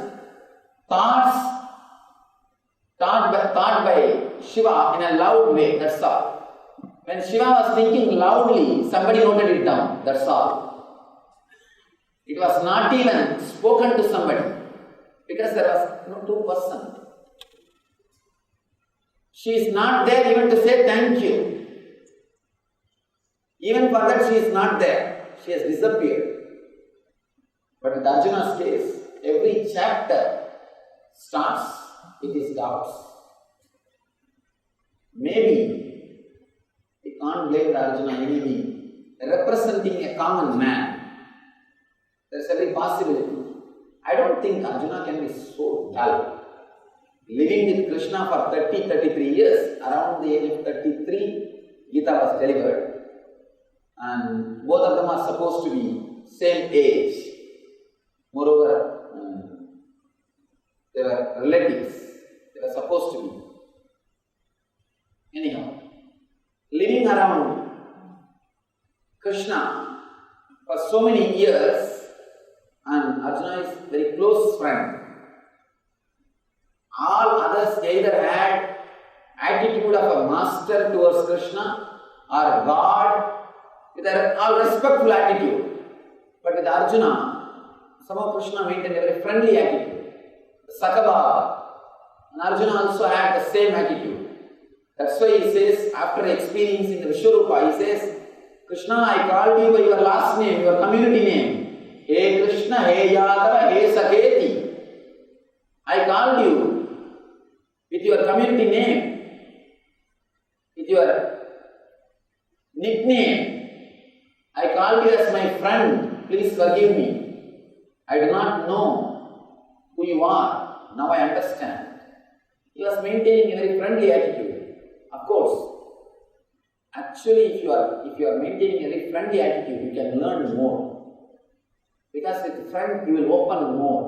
thoughts taught by Shiva in a loud way, that's all. When Shiva was thinking loudly, somebody noted it down, that's all. It was not even spoken to somebody, because there was no two person. She is not there even to say thank you. Even for that she is not there. She has disappeared. But in Arjuna's case, every chapter starts with his doubts. Maybe we can't blame Arjuna anything. Representing a common man, there is every possibility. I don't think Arjuna can be so dull. Living with Krishna for 33 years, around the age of 33, Gita was delivered. And both of them are supposed to be same age. Moreover, they were relatives. they were supposed to be. Anyhow, living around Krishna for so many years, and Arjuna is very close friend. All others either had attitude of a master towards Krishna or God with an all respectful attitude. But with Arjuna, somehow Krishna maintained a very friendly attitude. Sakabhava. And Arjuna also had the same attitude. That's why he says, after experiencing the Vishwarupa, he says, Krishna, I called you by your last name, your community name. Hey Krishna, hey Yadava, hey Saketi. I called you with your community name, with your nickname. I called you as my friend. Please forgive me. I do not know who you are. Now I understand. He was maintaining a very friendly attitude. Of course, actually, if you are maintaining a very friendly attitude, you can learn more. Because with a friend, you will open more.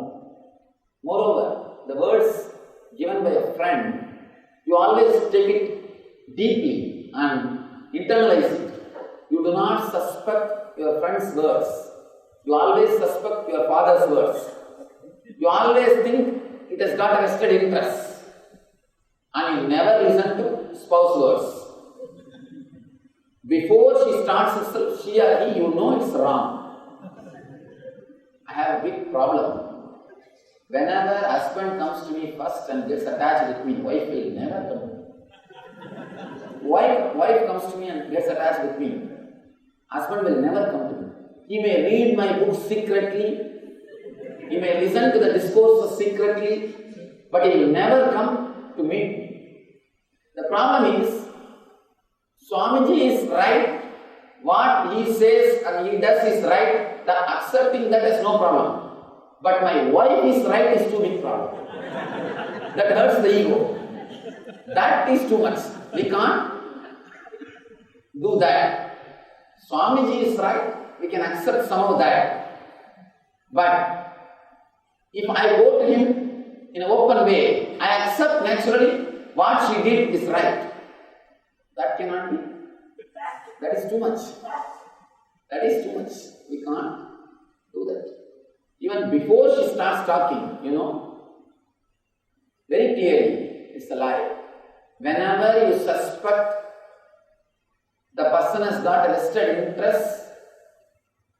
Moreover, the words given by a friend, you always take it deeply and internalize it. You do not suspect your friend's words. You always suspect your father's words. You always think it has got a vested interest. And you never listen to spouse words. Before she starts herself, she or he, you know it's wrong. I have a big problem. Whenever husband comes to me first and gets attached with me, wife will never come. Wife comes to me and gets attached with me. Husband will never come to me. He may read my books secretly. He may listen to the discourses secretly. But he will never come to meet me. The problem is, Swamiji is right. What he says and he does is right. The accepting that is no problem. But my wife is right is too big problem. That hurts the ego. That is too much. We can't do that. Swamiji is right. We can accept some of that. But if I go to him in an open way, I accept naturally what she did is right. That cannot be. That is too much. That is too much. We can't do that. Even before she starts talking, very clearly, it's a lie. Whenever you suspect the person has got a vested interest,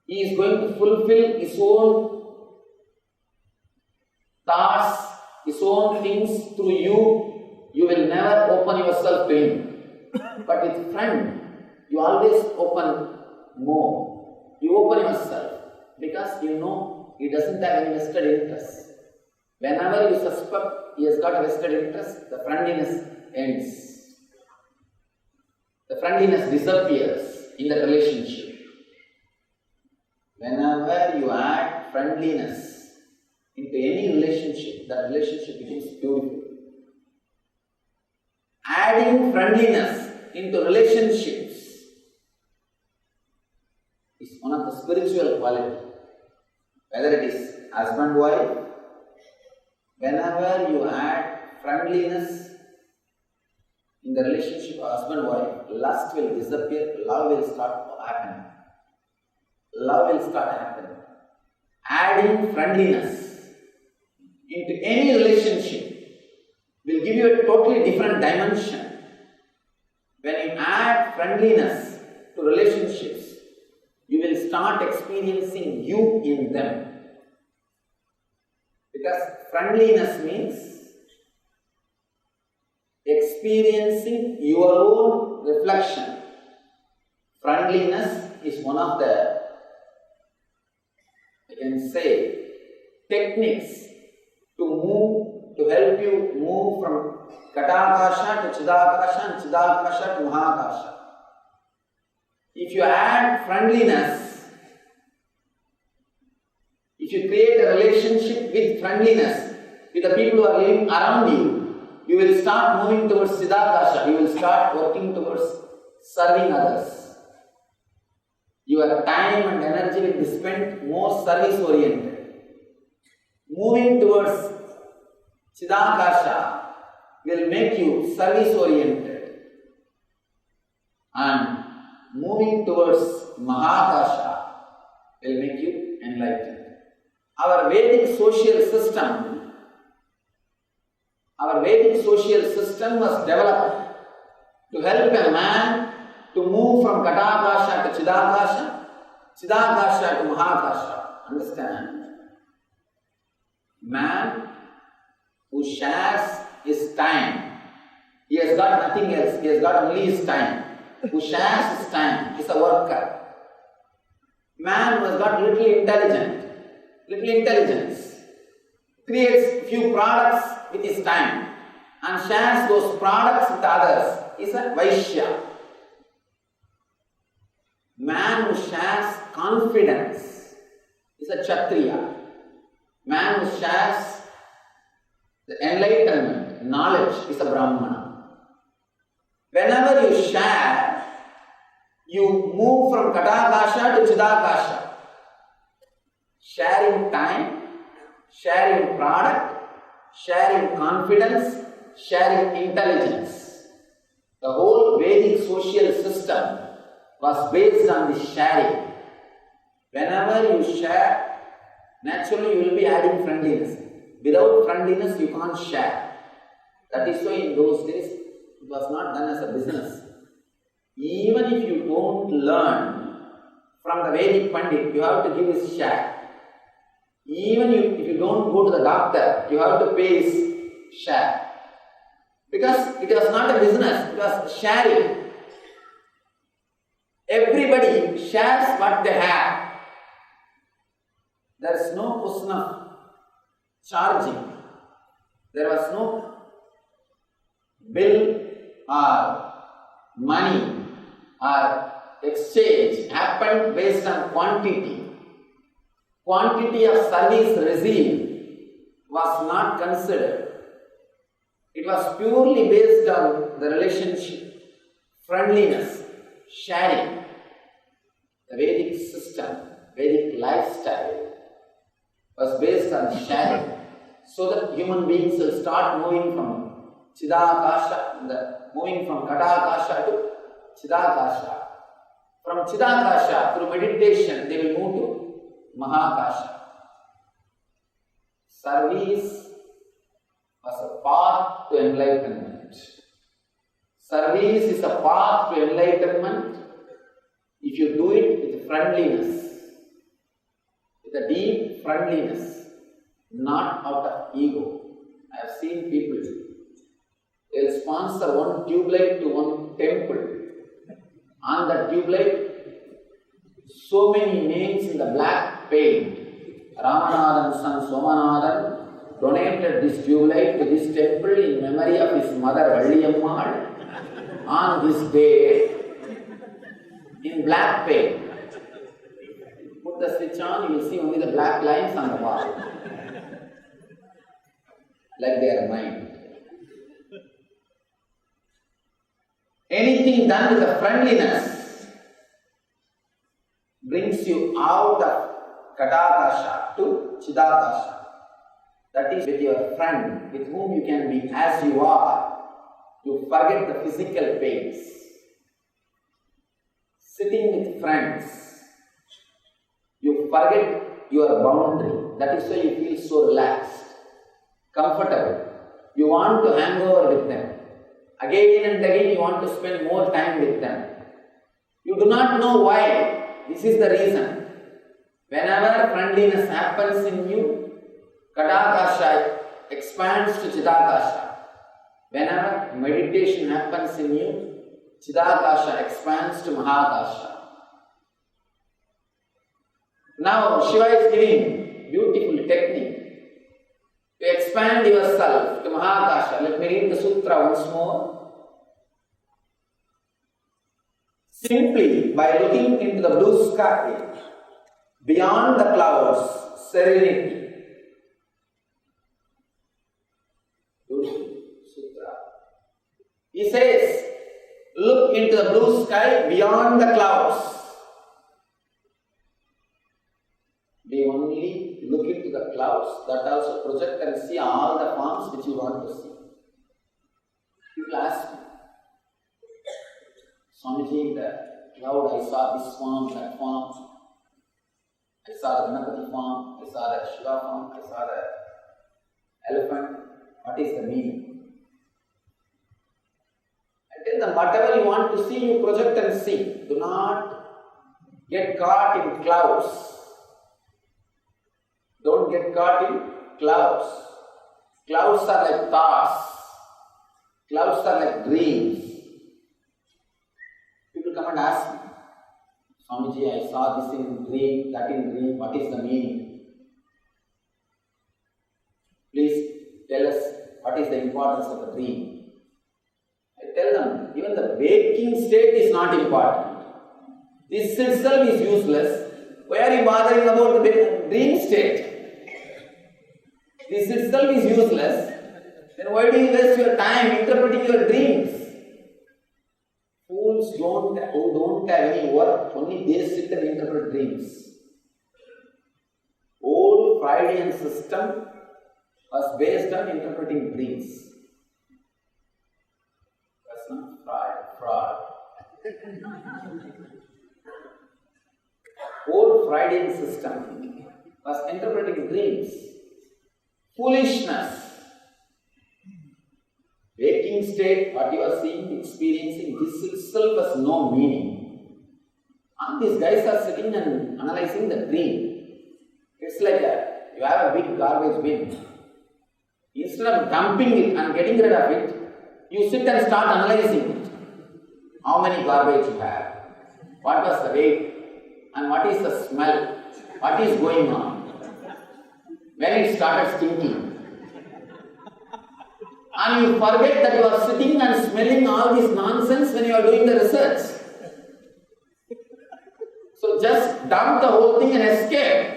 he is going to fulfill his own thoughts, his own things through you. You will never open yourself to him. But with friend, you always open more. You open yourself because you know he doesn't have any vested interest. Whenever you suspect he has got a vested interest, the friendliness ends. The friendliness disappears in the relationship. Whenever you add friendliness into any relationship, that relationship becomes beautiful. Adding friendliness into relationships is one of the spiritual qualities. Whether it is husband-wife, whenever you add friendliness in the relationship of husband-wife, lust will disappear, love will start happening. Love will start happening. Adding friendliness into any relationship will give you a totally different dimension. When you add friendliness to relationships, you will start experiencing you in them. Because friendliness means experiencing your own reflection. Friendliness is one of the, I can say, techniques to help you move from Katakasha to Chidakasha and Chidakasha to Mahakasha. If you add friendliness, if you create a relationship with friendliness with the people who are living around you, you will start moving towards Siddhakasha. You will start working towards serving others. Your time and energy will be spent more service oriented. Moving towards Siddhakasha will make you service oriented, and moving towards Mahakasha will make you enlightened. Our Vedic social system was developed to help a man to move from Ghatakasha to Chidakasha, Chidakasha to Mahakasha. Understand? Man who shares his time, he has got nothing else, he has got only his time. Who shares his time is a worker. Man who has got little intelligence, creates few products with his time and shares those products with others is a Vaishya. Man who shares confidence is a Kshatriya. Man who shares the enlightenment, knowledge is a Brahmana. Whenever you share, you move from Ghatakasha to Chidakasha. Sharing time, sharing product, sharing confidence, sharing intelligence. The whole Vedic social system was based on this sharing. Whenever you share, naturally you will be adding friendliness. Without friendliness, you can't share. That is why in those days, it was not done as a business. Even if you don't learn from the Vedic Pandit, you have to give his share. Even if you don't go to the doctor, you have to pay his share. Because it was not a business, it was sharing. Everybody shares what they have. There is no question of charging. There was no bill or money or exchange. Happened based on quantity. Quantity of service received was not considered. It was purely based on the relationship, friendliness, sharing. The Vedic system, Vedic lifestyle was based on sharing, so that human beings will start moving from Chidakasha, moving from Ghatakasha to Chidakasha. From Chidakasha, through meditation, they will move to Mahakasha. Service was a path to enlightenment. Service is a path to enlightenment if you do it with friendliness, with a deep friendliness, not out of ego. I have seen people, they will sponsor one tube light to one temple. On the tube light, so many names in the black paint. Ramanathan son Somanathan donated this tube light to this temple in memory of his mother Valliyammal on this day in black paint. Put the switch on, you will see only the black lines on the wall. Like they are mine. Anything done with a friendliness brings you out of Ghatakasha to Chidakasha. That is with your friend, with whom you can be as you are. You forget the physical pains. Sitting with friends, you forget your boundary. That is why you feel so relaxed, comfortable. You want to hang over with them. Again and again you want to spend more time with them. You do not know why. This is the reason. Whenever friendliness happens in you, Ghatakasha expands to Chidakasha. Whenever meditation happens in you, Chidakasha expands to Mahakasha. Now Shiva is giving beautiful technique to expand yourself to Mahakasha. Let me read the sutra once more. Simply by looking into the blue sky, beyond the clouds, serenity. Sutra. He says, look into the blue sky beyond the clouds. We only look into the clouds, that also project and see all the forms which you want to see. Swamiji, the cloud, I saw this form, that form. I saw the Ganapati form, I saw the Shiva form, I saw the elephant. What is the meaning? I tell them, whatever you want to see, you project and see. Do not get caught in clouds. Don't get caught in clouds. Clouds are like thoughts. Clouds are like dreams. People come and ask me, Swamiji, I saw this in dream, that in dream, what is the meaning? Please tell us what is the importance of the dream. I tell them, even the waking state is not important. This itself is useless. Why are you bothering about the dream state? This itself is useless. Then why do you waste your time interpreting your dreams? Fools who don't have any work, only they sit and interpret dreams. Old Freudian system was based on interpreting dreams. That's not fraud. Old Freudian system was interpreting dreams. Foolishness. Waking state, what you are seeing, experiencing, this itself has no meaning. And these guys are sitting and analyzing the dream. It's like that. You have a big garbage bin. Instead of dumping it and getting rid of it, you sit and start analyzing it. How many garbage you have? What was the weight? And what is the smell? What is going on? When it started stinking. And you forget that you are sitting and smelling all this nonsense when you are doing the research. So just dump the whole thing and escape.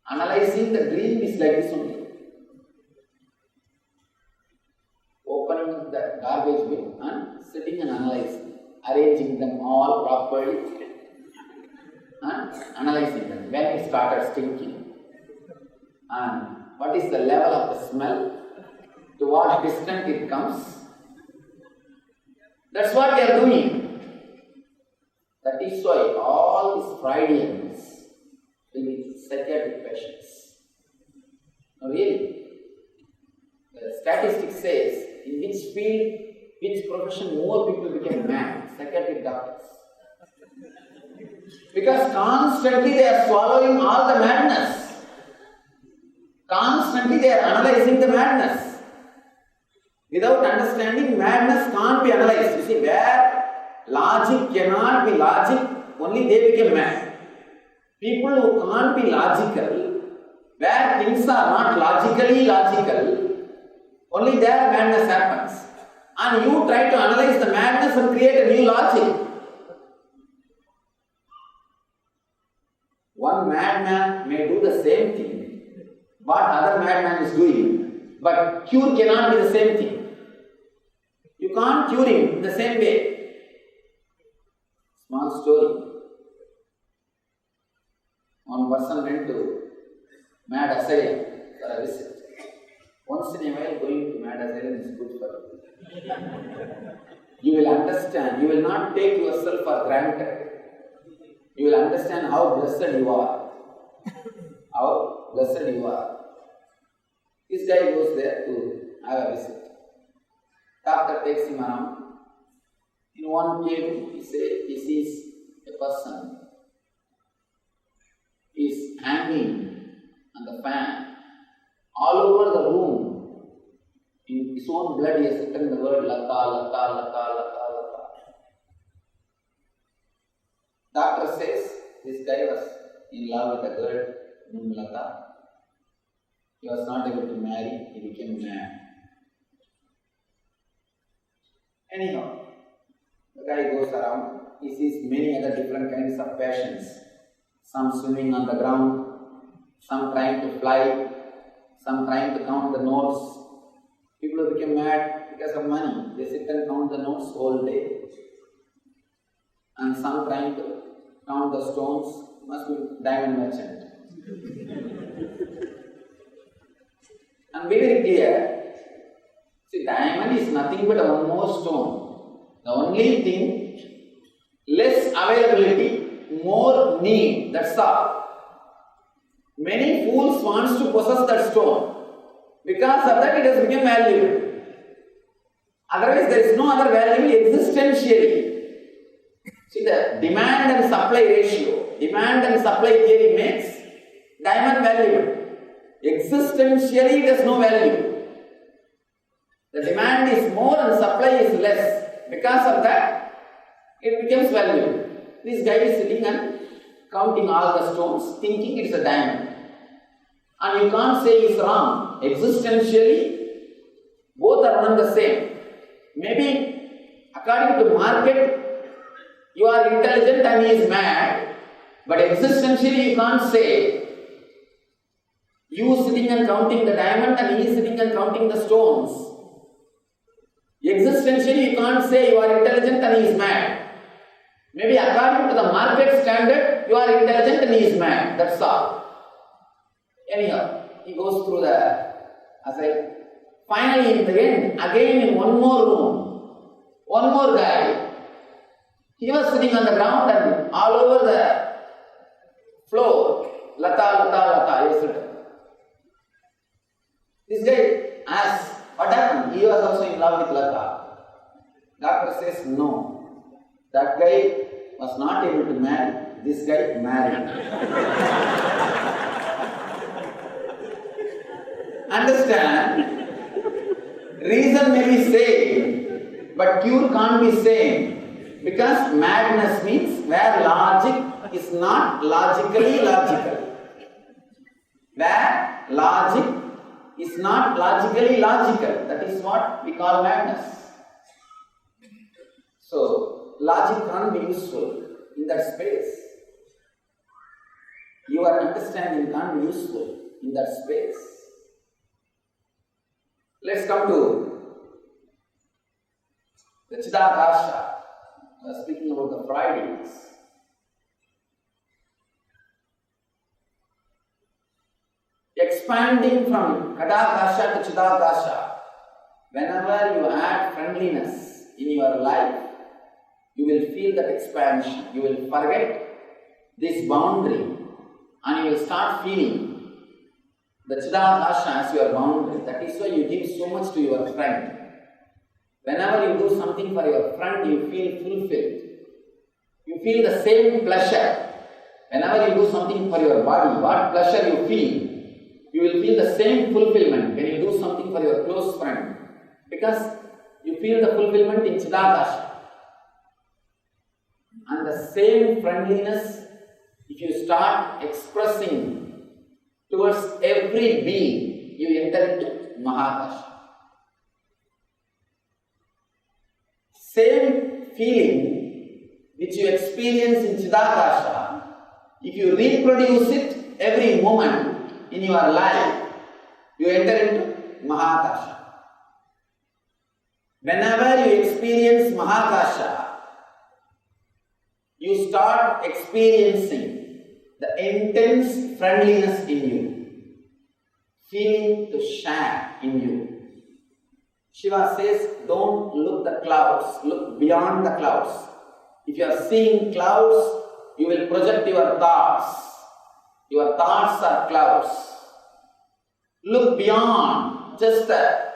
Analyzing the dream is like this only. Opening up the garbage bin and sitting and analyzing. Arranging them all properly. And analyzing them. When it started stinking. And what is the level of the smell? To what extent it comes. That's what they are doing. That is why all these Freudians will be psychiatric patients. Now really, the statistics says in which field, which profession more people became mad, psychiatric doctors. Because constantly they are swallowing all the madness. Constantly they are analyzing the madness. Without understanding, madness can't be analyzed. You see, where logic cannot be logic, only they become mad. People who can't be logical, where things are not logically logical, only there madness happens. And you try to analyze the madness and create a new logic. One madman may do the same thing, what other madman is doing, but cure cannot be the same thing. You can't cure him in the same way. Small story. One person went to mad asylum for a visit. Once in a while going to mad asylum is good for you. You will understand, you will not take yourself for granted. You will understand how blessed you are. How blessed you are. This guy goes there to have a visit. Doctor takes him around. In one cave, he sees a person. He is hanging on the fan. All over the room, in his own blood, he has written the word Lata, Lata, Lata, Lata, Lata. Doctor says this guy was in love with a girl named Lata. He was not able to marry, he became mad. Anyhow, the guy goes around, he sees many other different kinds of passions. Some swimming on the ground, some trying to fly, some trying to count the notes. People become mad because of money. They sit and count the notes all day. And some trying to count the stones, must be diamond merchant. And be very clear. See, diamond is nothing but one more stone. The only thing, less availability, more need. That's all. Many fools wants to possess that stone. Because of that, it has become valuable. Otherwise, there is no other value existentially. See, the demand and supply ratio, demand and supply theory makes diamond valuable. Existentially, it has no value. The demand is more and supply is less. Because of that, it becomes valuable. This guy is sitting and counting all the stones, thinking it's a diamond. And you can't say it's wrong. Existentially, both are one the same. Maybe, according to market, you are intelligent and he is mad. But existentially, you can't say you sitting and counting the diamond and he is sitting and counting the stones. Existentially, you can't say you are intelligent and he is mad. Maybe according to the market standard, you are intelligent and he is mad. That's all. Anyhow, he goes through the aside. Finally, in the end, again in one more room, one more guy. He was sitting on the ground and all over the floor, lata, lata, lata, he was sitting. This guy asks, what happened? He was also in love with lata. Doctor says, no. That guy was not able to marry. This guy married. Understand? Reason may be same, but cure can't be same. Because madness means where logic is not logically logical. Where logic is not logically logical. That is what we call madness. So, logic can't be useful in that space. Your understanding can't be useful in that space. Let's come to the Chidakasha. Speaking about the Fridays. Expanding from Kadakasha to Chidakasha, whenever you add friendliness in your life, you will feel that expansion. You will forget this boundary and you will start feeling the Chidakasha as your boundary. That is why you give so much to your friend. Whenever you do something for your friend, you feel fulfilled. You feel the same pleasure. Whenever you do something for your body, what pleasure you feel, you will feel the same fulfillment when you do something for your close friend. Because you feel the fulfillment in Chidakasha. And the same friendliness, if you start expressing towards every being, you enter into Mahakasha. Same feeling which you experience in Chidakasha, if you reproduce it every moment in your life, you enter into Mahakasha. Whenever you experience Mahakasha, you start experiencing the intense friendliness in you, feeling to share in you. Shiva says, don't look the clouds, look beyond the clouds. If you are seeing clouds, you will project your thoughts. Your thoughts are clouds. Look beyond just the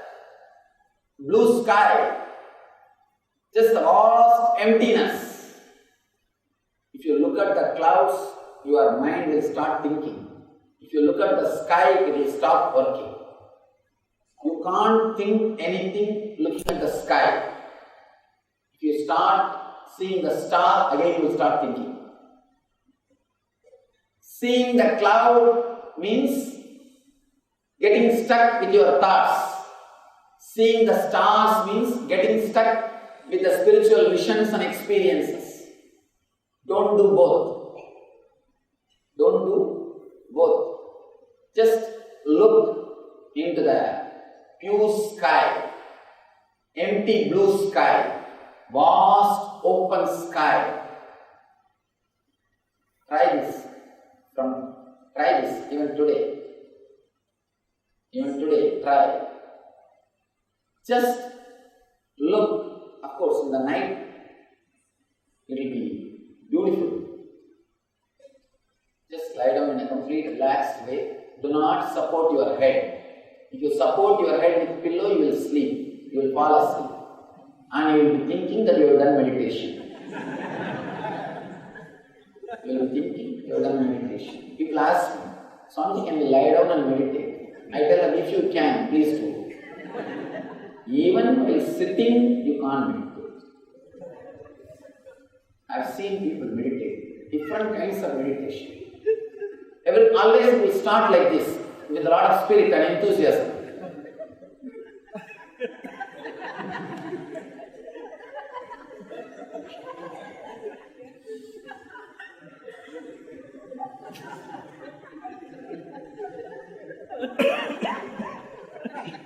blue sky, just the vast emptiness. If you look at the clouds, your mind will start thinking. If you look at the sky, it will stop working. You can't think anything looking at the sky. If you start seeing the star, again you will start thinking. Seeing the cloud means getting stuck with your thoughts. Seeing the stars means getting stuck with the spiritual visions and experiences. Don't do both. Don't do both. Just look into the pure sky, empty blue sky, vast open sky. Try this. Try this even today. Even today, try. Just look. Of Of course, in the night, it will be beautiful. Just lie down in a complete relaxed way. Do not support your head. If you support your head with pillow, you will sleep. You will fall asleep. And you will be thinking that you have done meditation. You will be thinking you have done meditation. People ask me, Swamiji, can we lie down and meditate? I tell them, if you can, please do. Even while sitting, you can't meditate. I've seen people meditate, different kinds of meditation. Always we start like this, with a lot of spirit and enthusiasm.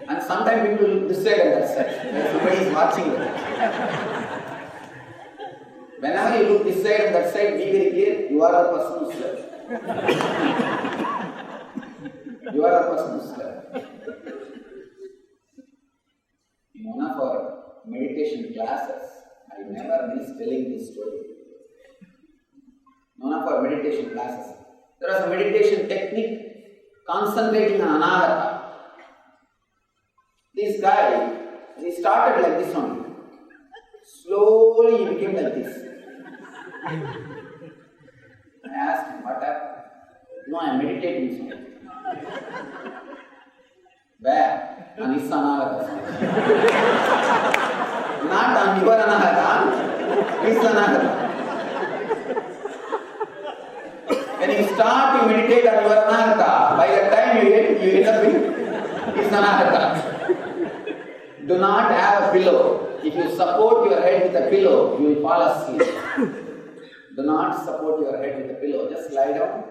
And sometimes people look this side and that side, when somebody is watching them. Whenever you look this side and that side, be very clear, you are the person who slept. You are the person who slept. In one of our meditation classes, I never miss telling this story. In one of our meditation classes, there was a meditation technique concentrating on anahata. This guy, he started like this only. Slowly he became like this. I asked him, what happened? No, I am meditating something. Where? On his anahata. Not on your anahata, his anahata. When you start to meditate on your anahata, by the time you end up with his anahata. Do not have a pillow. If you support your head with a pillow, you will fall asleep. Do not support your head with a pillow. Just lie down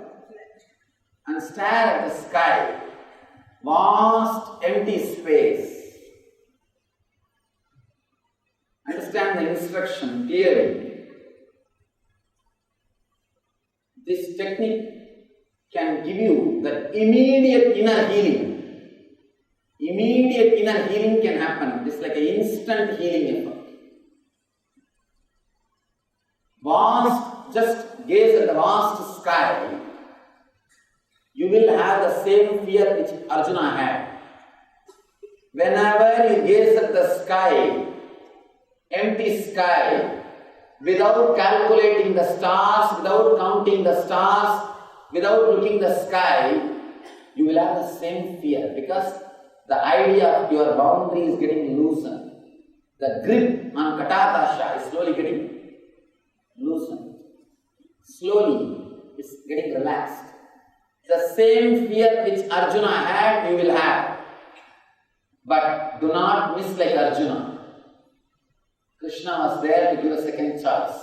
and stare at the sky. Vast empty space. Understand the instruction clearly. This technique can give you that immediate inner healing. Immediate inner healing can happen. It's like an instant healing effort. Just gaze at the vast sky. You will have the same fear which Arjuna had. Whenever you gaze at the sky, empty sky, without calculating the stars, without counting the stars, without looking at the sky, you will have the same fear, because the idea of your boundary is getting loosened. The grip on Katakasha is slowly getting loosened. Slowly, it's getting relaxed. The same fear which Arjuna had, you will have. But do not miss like Arjuna. Krishna was there to give a second choice.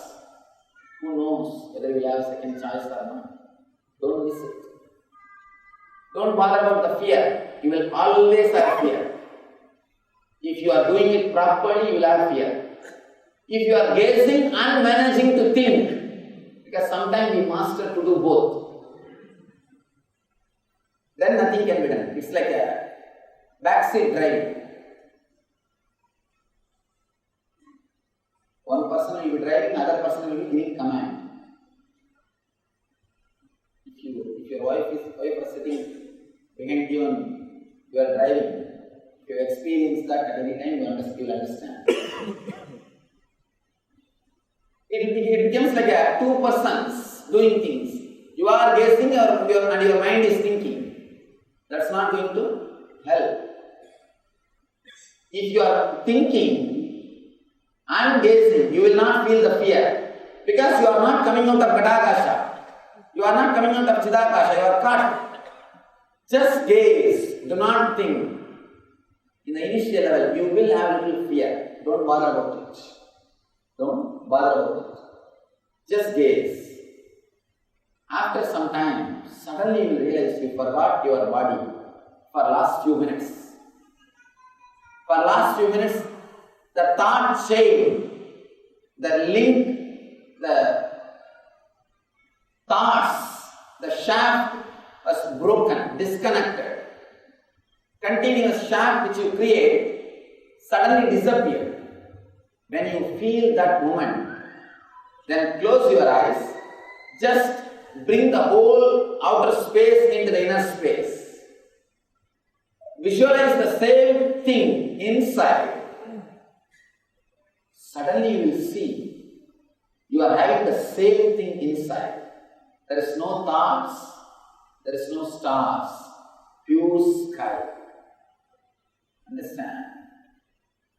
Who knows whether we will have a second choice or not? Don't miss it. Don't bother about the fear. You will always have fear. If you are doing it properly, you will have fear. If you are gazing and managing to think, because sometimes we master to do both, then nothing can be done. It's like a backseat driving. One person will be driving, other person will be giving command. If your wife is sitting behind you and you are driving, if you experience that at any time, you will understand. It becomes like a two persons doing things. You are gazing and your mind is thinking. That's not going to help. If you are thinking and gazing, you will not feel the fear, because you are not coming out of Katakasha. You are not coming out of Chidakasha. You are caught. Just gaze. Do not think. In the initial level, you will have a little fear. Don't bother about it. Don't bother about it. Just gaze. After some time, suddenly you will realize you forgot your body for last few minutes. For last few minutes, the thought chain, the link, the thoughts, the shaft was broken, disconnected. Continuous shaft which you create suddenly disappeared. When you feel that moment, then close your eyes, just bring the whole outer space into the inner space. Visualize the same thing inside. Suddenly you will see you are having the same thing inside. There is no thoughts, there is no stars, pure sky. Understand?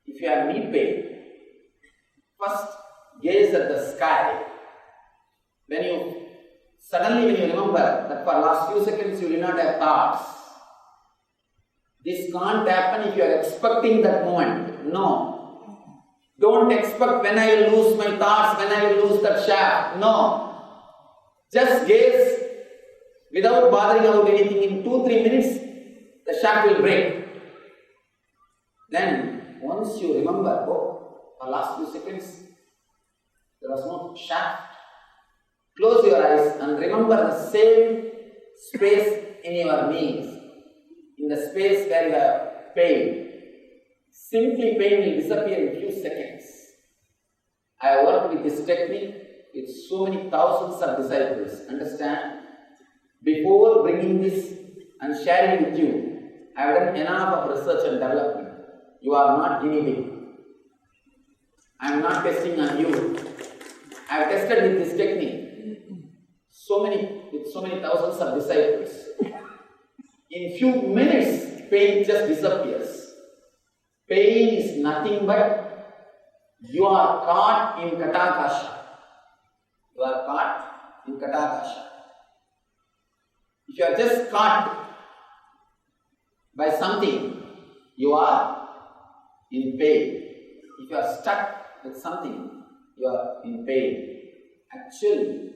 If you have knee pain, first gaze at the sky. When you remember that for last few seconds you did not have thoughts. This can't happen if you are expecting that moment. No. Don't expect when I will lose my thoughts, when I will lose that shaft. No. Just gaze without bothering about anything. In 2-3 minutes, the shaft will break. Then, once you remember, for last few seconds, there was no shaft. Close your eyes and remember the same space in your knees. In the space where you have pain. Simply pain will disappear in few seconds. I have worked with this technique with so many thousands of disciples. Understand? Before bringing this and sharing with you, I have done enough of research and development. You are not guinea pig. I am not testing on you. I have tested with this technique. With so many thousands of disciples. In few minutes, pain just disappears. Pain is nothing but you are caught in Katakasha. You are caught in Katakasha. If you are just caught by something, you are in pain. If you are stuck with something, you are in pain. Actually,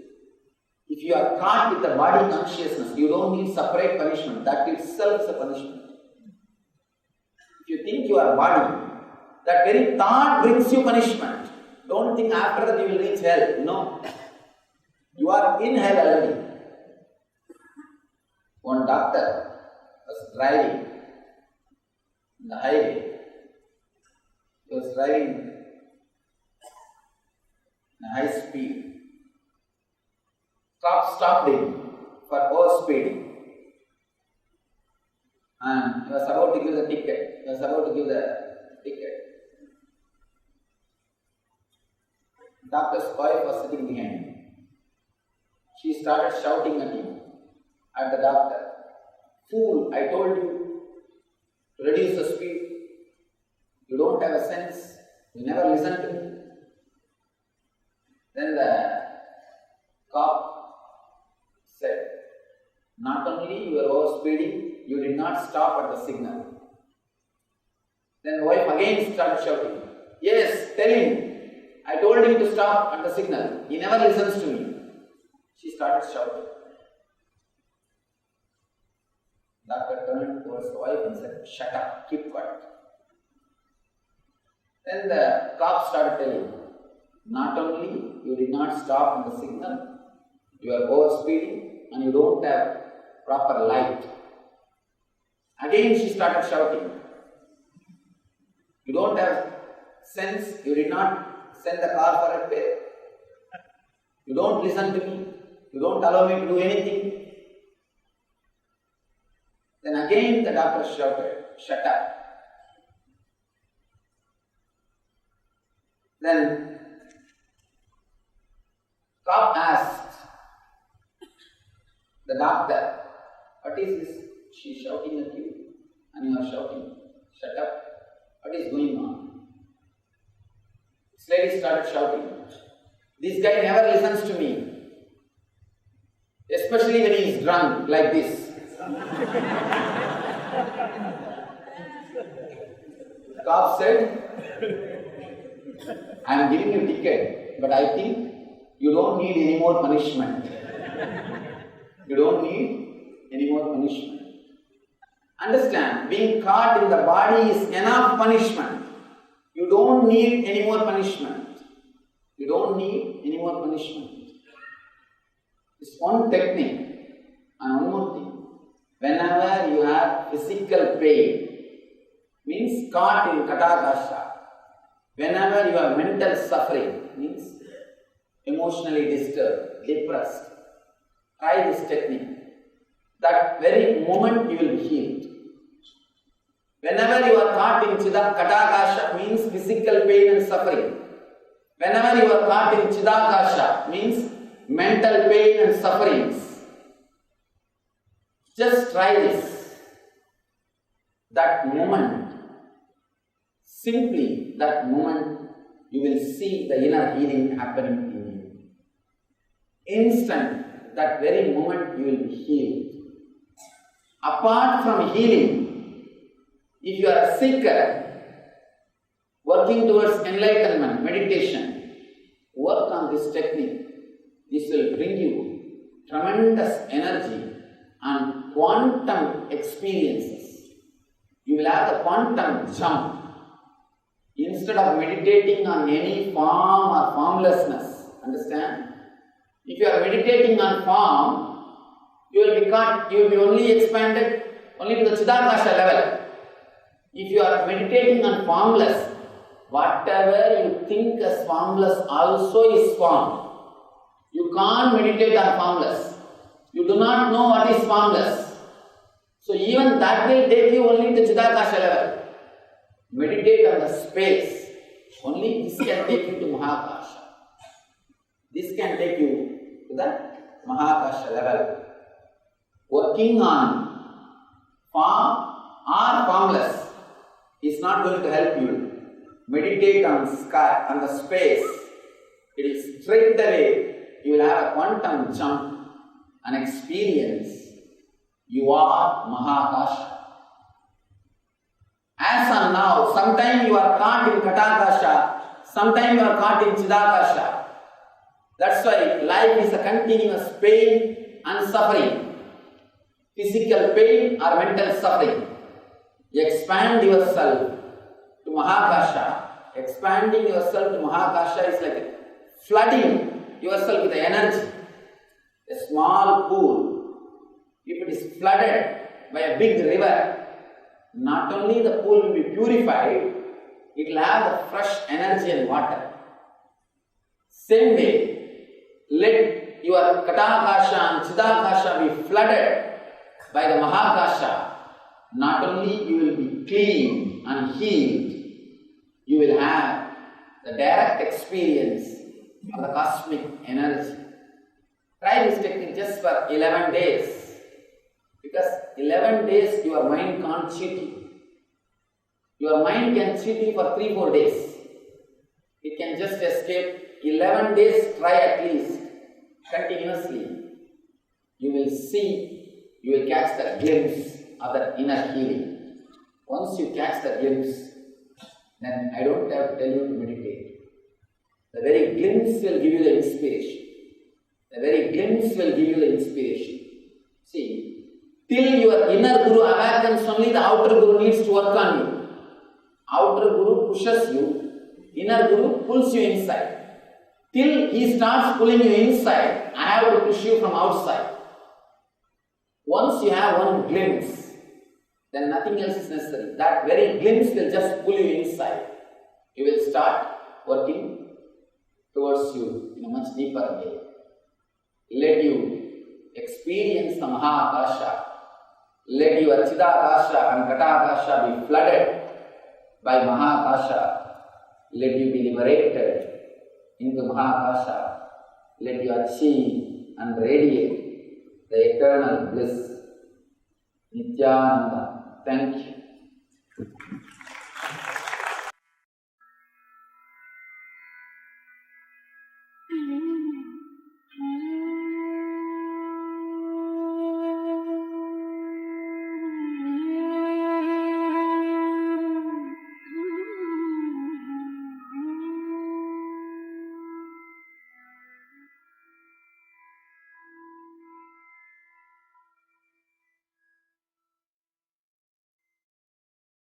if you are caught with the body consciousness, you don't need separate punishment. That itself is a punishment. If you think you are body, that very thought brings you punishment. Don't think after that you will reach hell. No. You are in hell already. One doctor was driving on the highway. He was driving at high speed. Cop stopped him for overspeeding. And he was about to give the ticket. Doctor's wife was sitting behind him. She started shouting at him, at the doctor. Fool, I told you to reduce the speed. You don't have a sense. You never listen to me. Then the cop said, not only you were overspeeding, you did not stop at the signal. Then the wife again started shouting, yes, tell him. I told him to stop at the signal. He never listens to me. She started shouting. Doctor turned towards the wife and said, shut up, keep quiet. Then the cop started telling, not only you did not stop at the signal, you are overspeeding and you don't have proper light. Again she started shouting. You don't have sense, you did not send the car for a repair. You don't listen to me, you don't allow me to do anything. Then again the doctor shouted, shut up. Then cop asked the doctor, what is this? She is shouting at you and you are shouting, shut up. What is going on? This lady started shouting, this guy never listens to me, especially when he is drunk like this. Cop said, I am giving you a ticket, but I think you don't need any more punishment. You don't need any more punishment. Understand, being caught in the body is enough punishment. You don't need any more punishment. You don't need any more punishment. It's one technique. And one more thing. Whenever you have physical pain, means caught in Katakasha, Whenever you are mental suffering, means emotionally disturbed, depressed, try this technique. That very moment you will be healed. Whenever you are caught in Chidaakasha, means physical pain and suffering. Whenever you are caught in Chidaakasha, means mental pain and sufferings. Just try this. That moment, simply that moment, you will see the inner healing happening in you. Instant, that very moment you will be healed. Apart from healing, if you are a seeker, working towards enlightenment, meditation, work on this technique. This will bring you tremendous energy and quantum experiences. You will have the quantum jump. Instead of meditating on any form or formlessness, understand? If you are meditating on form, you will be only expanded only to the Chidaakasha level. If you are meditating on formless, whatever you think as formless also is form. You can't meditate on formless. You do not know what is formless. So even that will take you only to Chidaakasha level. Meditate on the space. Only this can take you to Mahakasha. This can take you to the Mahakasha level. Working on form or formless is not going to help you. Meditate on sky, on the space. It is straight away you will have a quantum jump, an experience. You are Mahakasha. As on now, sometimes you are caught in Katakasha, sometimes you are caught in Chidaakasha. That's why life is a continuous pain and suffering. Physical pain or mental suffering. Expand yourself to Mahakasha. Expanding yourself to Mahakasha is like flooding yourself with energy. A small pool, if it is flooded by a big river, not only the pool will be purified, it will have the fresh energy and water. Same way, let your Katakasha and Chidaakasha be flooded by the Mahakasha. Not only you will be clean and healed, you will have the direct experience of the cosmic energy. Try this technique just for 11 days. Because 11 days your mind can't cheat you. Your mind can cheat you for 3-4 days. It can just escape. 11 days, try at least continuously. You will see, you will catch the glimpse of that inner healing. Once you catch the glimpse, then I don't have to tell you to meditate. The very glimpse will give you the inspiration. The very glimpse will give you the inspiration. See, till your inner guru awakens, only the outer guru needs to work on you. Outer guru pushes you, inner guru pulls you inside. Till he starts pulling you inside, I have to push you from outside. Once you have one glimpse, then nothing else is necessary. That very glimpse will just pull you inside. You will start working towards you in a much deeper way. Let you experience the Mahakasha. Let your Chidaakasha and Katakasha be flooded by Mahakasha. Let you be liberated into Mahakasha. Let you achieve and radiate the eternal bliss. Nityananda. Thank you.